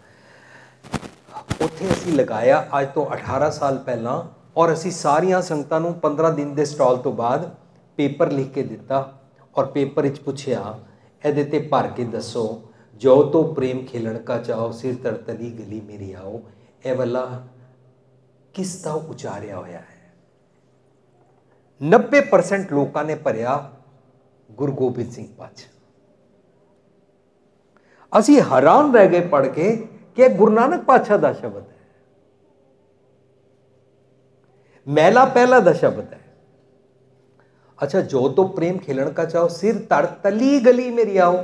ਉੱਥੇ ਅਸੀਂ ਲਗਾਇਆ ਅੱਜ ਤੋਂ 18 ਸਾਲ ਪਹਿਲਾਂ, ਔਰ ਅਸੀਂ ਸਾਰੀਆਂ ਸੰਗਤਾਂ ਨੂੰ 15 ਦਿਨ ਦੇ ਸਟਾਲ ਤੋਂ ਬਾਅਦ ਪੇਪਰ ਲਿਖ ਕੇ ਦਿੱਤਾ, ਔਰ ਪੇਪਰ ਵਿੱਚ ਪੁੱਛਿਆ ਇਹਦੇ ਤੇ ਭਰ ਕੇ ਦੱਸੋ, ਜੋ ਤੋਂ ਪ੍ਰੇਮ ਖੇਲਣ ਕਾ ਚਾਓ ਸਿਰ ਧਰ ਤਲੀ ਗਲੀ ਮੇਰੀ ਆਓ, ਇਹ ਵਾਲਾ ਕਿਸ ਦਾ ਉਚਾਰਿਆ ਹੋਇਆ ਹੈ। 90% ਲੋਕਾਂ ਨੇ ਭਰਿਆ ਗੁਰੂ ਗੋਬਿੰਦ ਸਿੰਘ ਪਾਤਸ਼ਾਹ। ਅਸੀਂ ਹੈਰਾਨ ਰਹਿ ਗਏ ਪੜ੍ਹ ਕੇ ਕਿ ਇਹ ਗੁਰੂ ਨਾਨਕ ਪਾਤਸ਼ਾਹ ਦਾ ਸ਼ਬਦ ਹੈ, ਮਹਿਲਾ ਪਹਿਲਾ ਦਾ ਸ਼ਬਦ ਹੈ। ਅੱਛਾ, ਜੋ ਤੋਂ ਪ੍ਰੇਮ ਖੇਲਣ ਕਾ ਚਾਓ ਸਿਰ ਧਰ ਤਲੀ ਗਲੀ ਮੇਰੀ ਆਓ।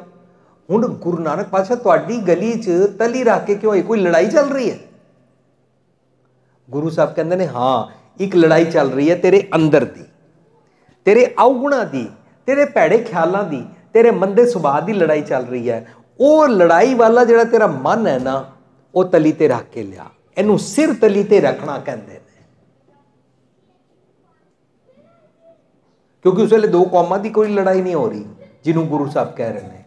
ਹੁਣ ਗੁਰੂ ਨਾਨਕ ਪਾਤਸ਼ਾਹ ਤੁਹਾਡੀ ਗਲੀ 'ਚ ਤਲੀ ਰੱਖ ਕੇ ਕਿਉਂ, ਕੋਈ ਲੜਾਈ ਚੱਲ ਰਹੀ ਹੈ? ਗੁਰੂ ਸਾਹਿਬ ਕਹਿੰਦੇ ਨੇ ਹਾਂ, ਇੱਕ ਲੜਾਈ ਚੱਲ ਰਹੀ ਹੈ ਤੇਰੇ ਅੰਦਰ ਦੀ, ਤੇਰੇ ਔਗੁਣਾਂ ਦੀ, ਤੇਰੇ ਭੈੜੇ ਖਿਆਲਾਂ ਦੀ, ਤੇਰੇ ਮੰਦੇ ਸੁਭਾਅ ਦੀ ਲੜਾਈ ਚੱਲ ਰਹੀ ਹੈ। ਉਹ ਲੜਾਈ ਵਾਲਾ ਜਿਹੜਾ ਤੇਰਾ ਮਨ ਹੈ ਨਾ, ਉਹ ਤਲੀ ਤੇ ਰੱਖ ਕੇ ਲਿਆ। ਇਹਨੂੰ ਸਿਰ ਤਲੀ ਤੇ ਰੱਖਣਾ ਕਹਿੰਦੇ ਨੇ, ਕਿਉਂਕਿ ਉਸ ਵੇਲੇ ਦੋ ਕੌਮਾਂ ਦੀ ਕੋਈ ਲੜਾਈ ਨਹੀਂ ਹੋ ਰਹੀ ਜਿਹਨੂੰ ਗੁਰੂ ਸਾਹਿਬ ਕਹਿ ਰਹੇ ਨੇ,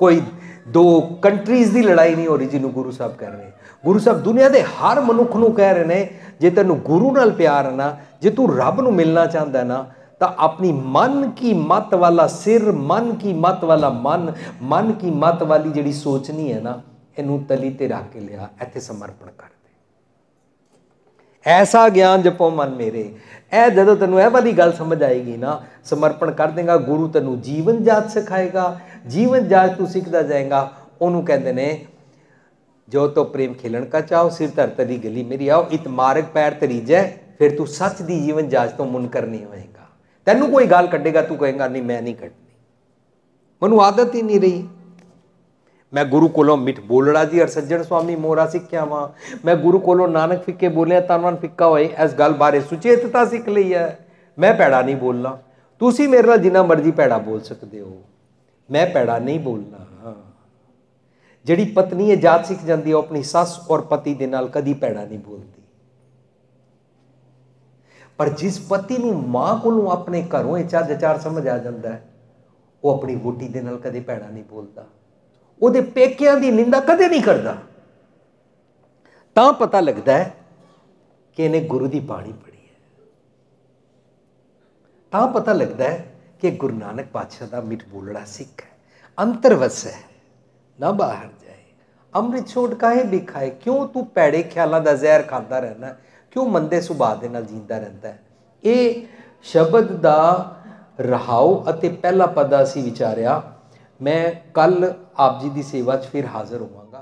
ਕੋਈ ਦੋ ਕੰਟਰੀਜ਼ ਦੀ ਲੜਾਈ ਨਹੀਂ ਹੋ ਰਹੀ ਜਿਹਨੂੰ ਗੁਰੂ ਸਾਹਿਬ ਕਹਿ ਰਹੇ ਨੇ। ਗੁਰੂ ਸਾਹਿਬ ਦੁਨੀਆ ਦੇ ਹਰ ਮਨੁੱਖ ਨੂੰ ਕਹਿ ਰਹੇ ਨੇ, ਜੇ ਤੈਨੂੰ ਗੁਰੂ ਨਾਲ ਪਿਆਰ ਹੈ ਨਾ, ਜੇ ਤੂੰ ਰੱਬ ਨੂੰ ਮਿਲਣਾ ਚਾਹੁੰਦਾ ਨਾ, ਤਾਂ ਆਪਣੀ ਮਨ ਕੀ ਮਤ ਵਾਲਾ ਸਿਰ, ਮਨ ਕੀ ਮਤ ਵਾਲਾ ਮਨ, ਮਨ ਕੀ ਮਤ ਵਾਲੀ ਜਿਹੜੀ ਸੋਚਣੀ ਹੈ ਨਾ, ਇਹਨੂੰ ਤਲੀ ਤੇ ਰੱਖ ਕੇ ਲਿਆ, ਇੱਥੇ ਸਮਰਪਣ ਕਰ ਦੇ। ਐਸਾ ਗਿਆਨ ਜਪੋ ਮਨ ਮੇਰੇ। ਇਹ ਜਦੋਂ ਤੈਨੂੰ ਇਹ ਵਾਲੀ ਗੱਲ ਸਮਝ ਆਏਗੀ ਨਾ, ਸਮਰਪਣ ਕਰ ਦੇਗਾ, ਗੁਰੂ ਤੈਨੂੰ ਜੀਵਨ ਜਾਚ ਸਿਖਾਏਗਾ। ਜੀਵਨ ਜਾਚ ਤੂੰ ਸਿੱਖਦਾ ਜਾਏਗਾ। ਉਹਨੂੰ ਕਹਿੰਦੇ ਨੇ, ਜੋ ਤੋਂ ਪ੍ਰੇਮ ਖੇਲਣ ਕਾ ਚਾਓ ਸਿਰ ਧਰ ਤਲੀ ਗਲੀ ਮੇਰੀ ਆਓ, ਇਤ ਮਾਰਗ ਪੈਰ ਤਰੀਜੈ, ਫਿਰ ਤੂੰ ਸੱਚ ਦੀ ਜੀਵਨ ਜਾਚ ਤੋਂ ਮੁਨਕਰ ਨਹੀਂ ਹੋਏਗਾ। ਤੈਨੂੰ ਕੋਈ ਗੱਲ ਕੱਢੇਗਾ, ਤੂੰ ਕਹੇਗਾ ਨਹੀਂ ਮੈਂ ਨਹੀਂ ਕੱਢਣੀ, ਮੈਨੂੰ ਆਦਤ ਹੀ ਨਹੀਂ ਰਹੀ। मैं गुरु कोलों मिठ बोलड़ा जी और सज्जन स्वामी मोरा सिक्ख्या वा, मैं गुरु कोलों नानक फिक्के बोलिया तनवन फिक्का होए, इस गल बारे सुचेतता सिख ली है। मैं भैड़ा नहीं बोलना, तुसी मेरे नाल जिन्ना मर्जी भैड़ा बोल सकते हो, मैं भैड़ा नहीं बोलना। जिहड़ी पत्नी है जात सिख जाती है, अपनी सस और पति दे नाल कदी भैड़ा नहीं बोलती। पर जिस पति नूं मां कोलों अपने घरों चज चार समझ आ जाता है, वो अपनी वोटी दे नाल कदे भैड़ा नहीं बोलता, ਉਹਦੇ ਪੇਕਿਆਂ ਦੀ ਨਿੰਦਾ ਕਦੇ ਨਹੀਂ ਕਰਦਾ। ਤਾਂ ਪਤਾ ਲੱਗਦਾ ਹੈ ਕਿ ਇਹਨੇ ਗੁਰੂ ਦੀ ਬਾਣੀ ਪੜ੍ਹੀ ਹੈ। ਤਾਂ ਪਤਾ ਲੱਗਦਾ ਹੈ ਕਿ ਗੁਰੂ ਨਾਨਕ ਪਾਤਸ਼ਾਹ ਦਾ ਮਿੱਠ ਬੋਲੜਾ ਸਿੱਖ ਹੈ, ਅੰਤਰ ਵਸੈ ਨਾ ਬਾਹਰ ਜਾਏ। ਅੰਮ੍ਰਿਤ ਛੋੜ ਕਾਹੇ ਵੀ ਖਾਏ, ਕਿਉਂ ਤੂੰ ਭੈੜੇ ਖਿਆਲਾਂ ਦਾ ਜ਼ਹਿਰ ਖਾਂਦਾ ਰਹਿੰਦਾ, ਕਿਉਂ ਮੰਦੇ ਸੁਭਾਅ ਦੇ ਨਾਲ ਜੀਂਦਾ ਰਹਿੰਦਾ ਹੈ। ਇਹ ਸ਼ਬਦ ਦਾ ਰਹਾਉ ਅਤੇ ਪਹਿਲਾ ਪਦ ਅਸੀਂ ਵਿਚਾਰਿਆ। मैं कल आप जी की सेवा च फिर हाज़र होवांगा।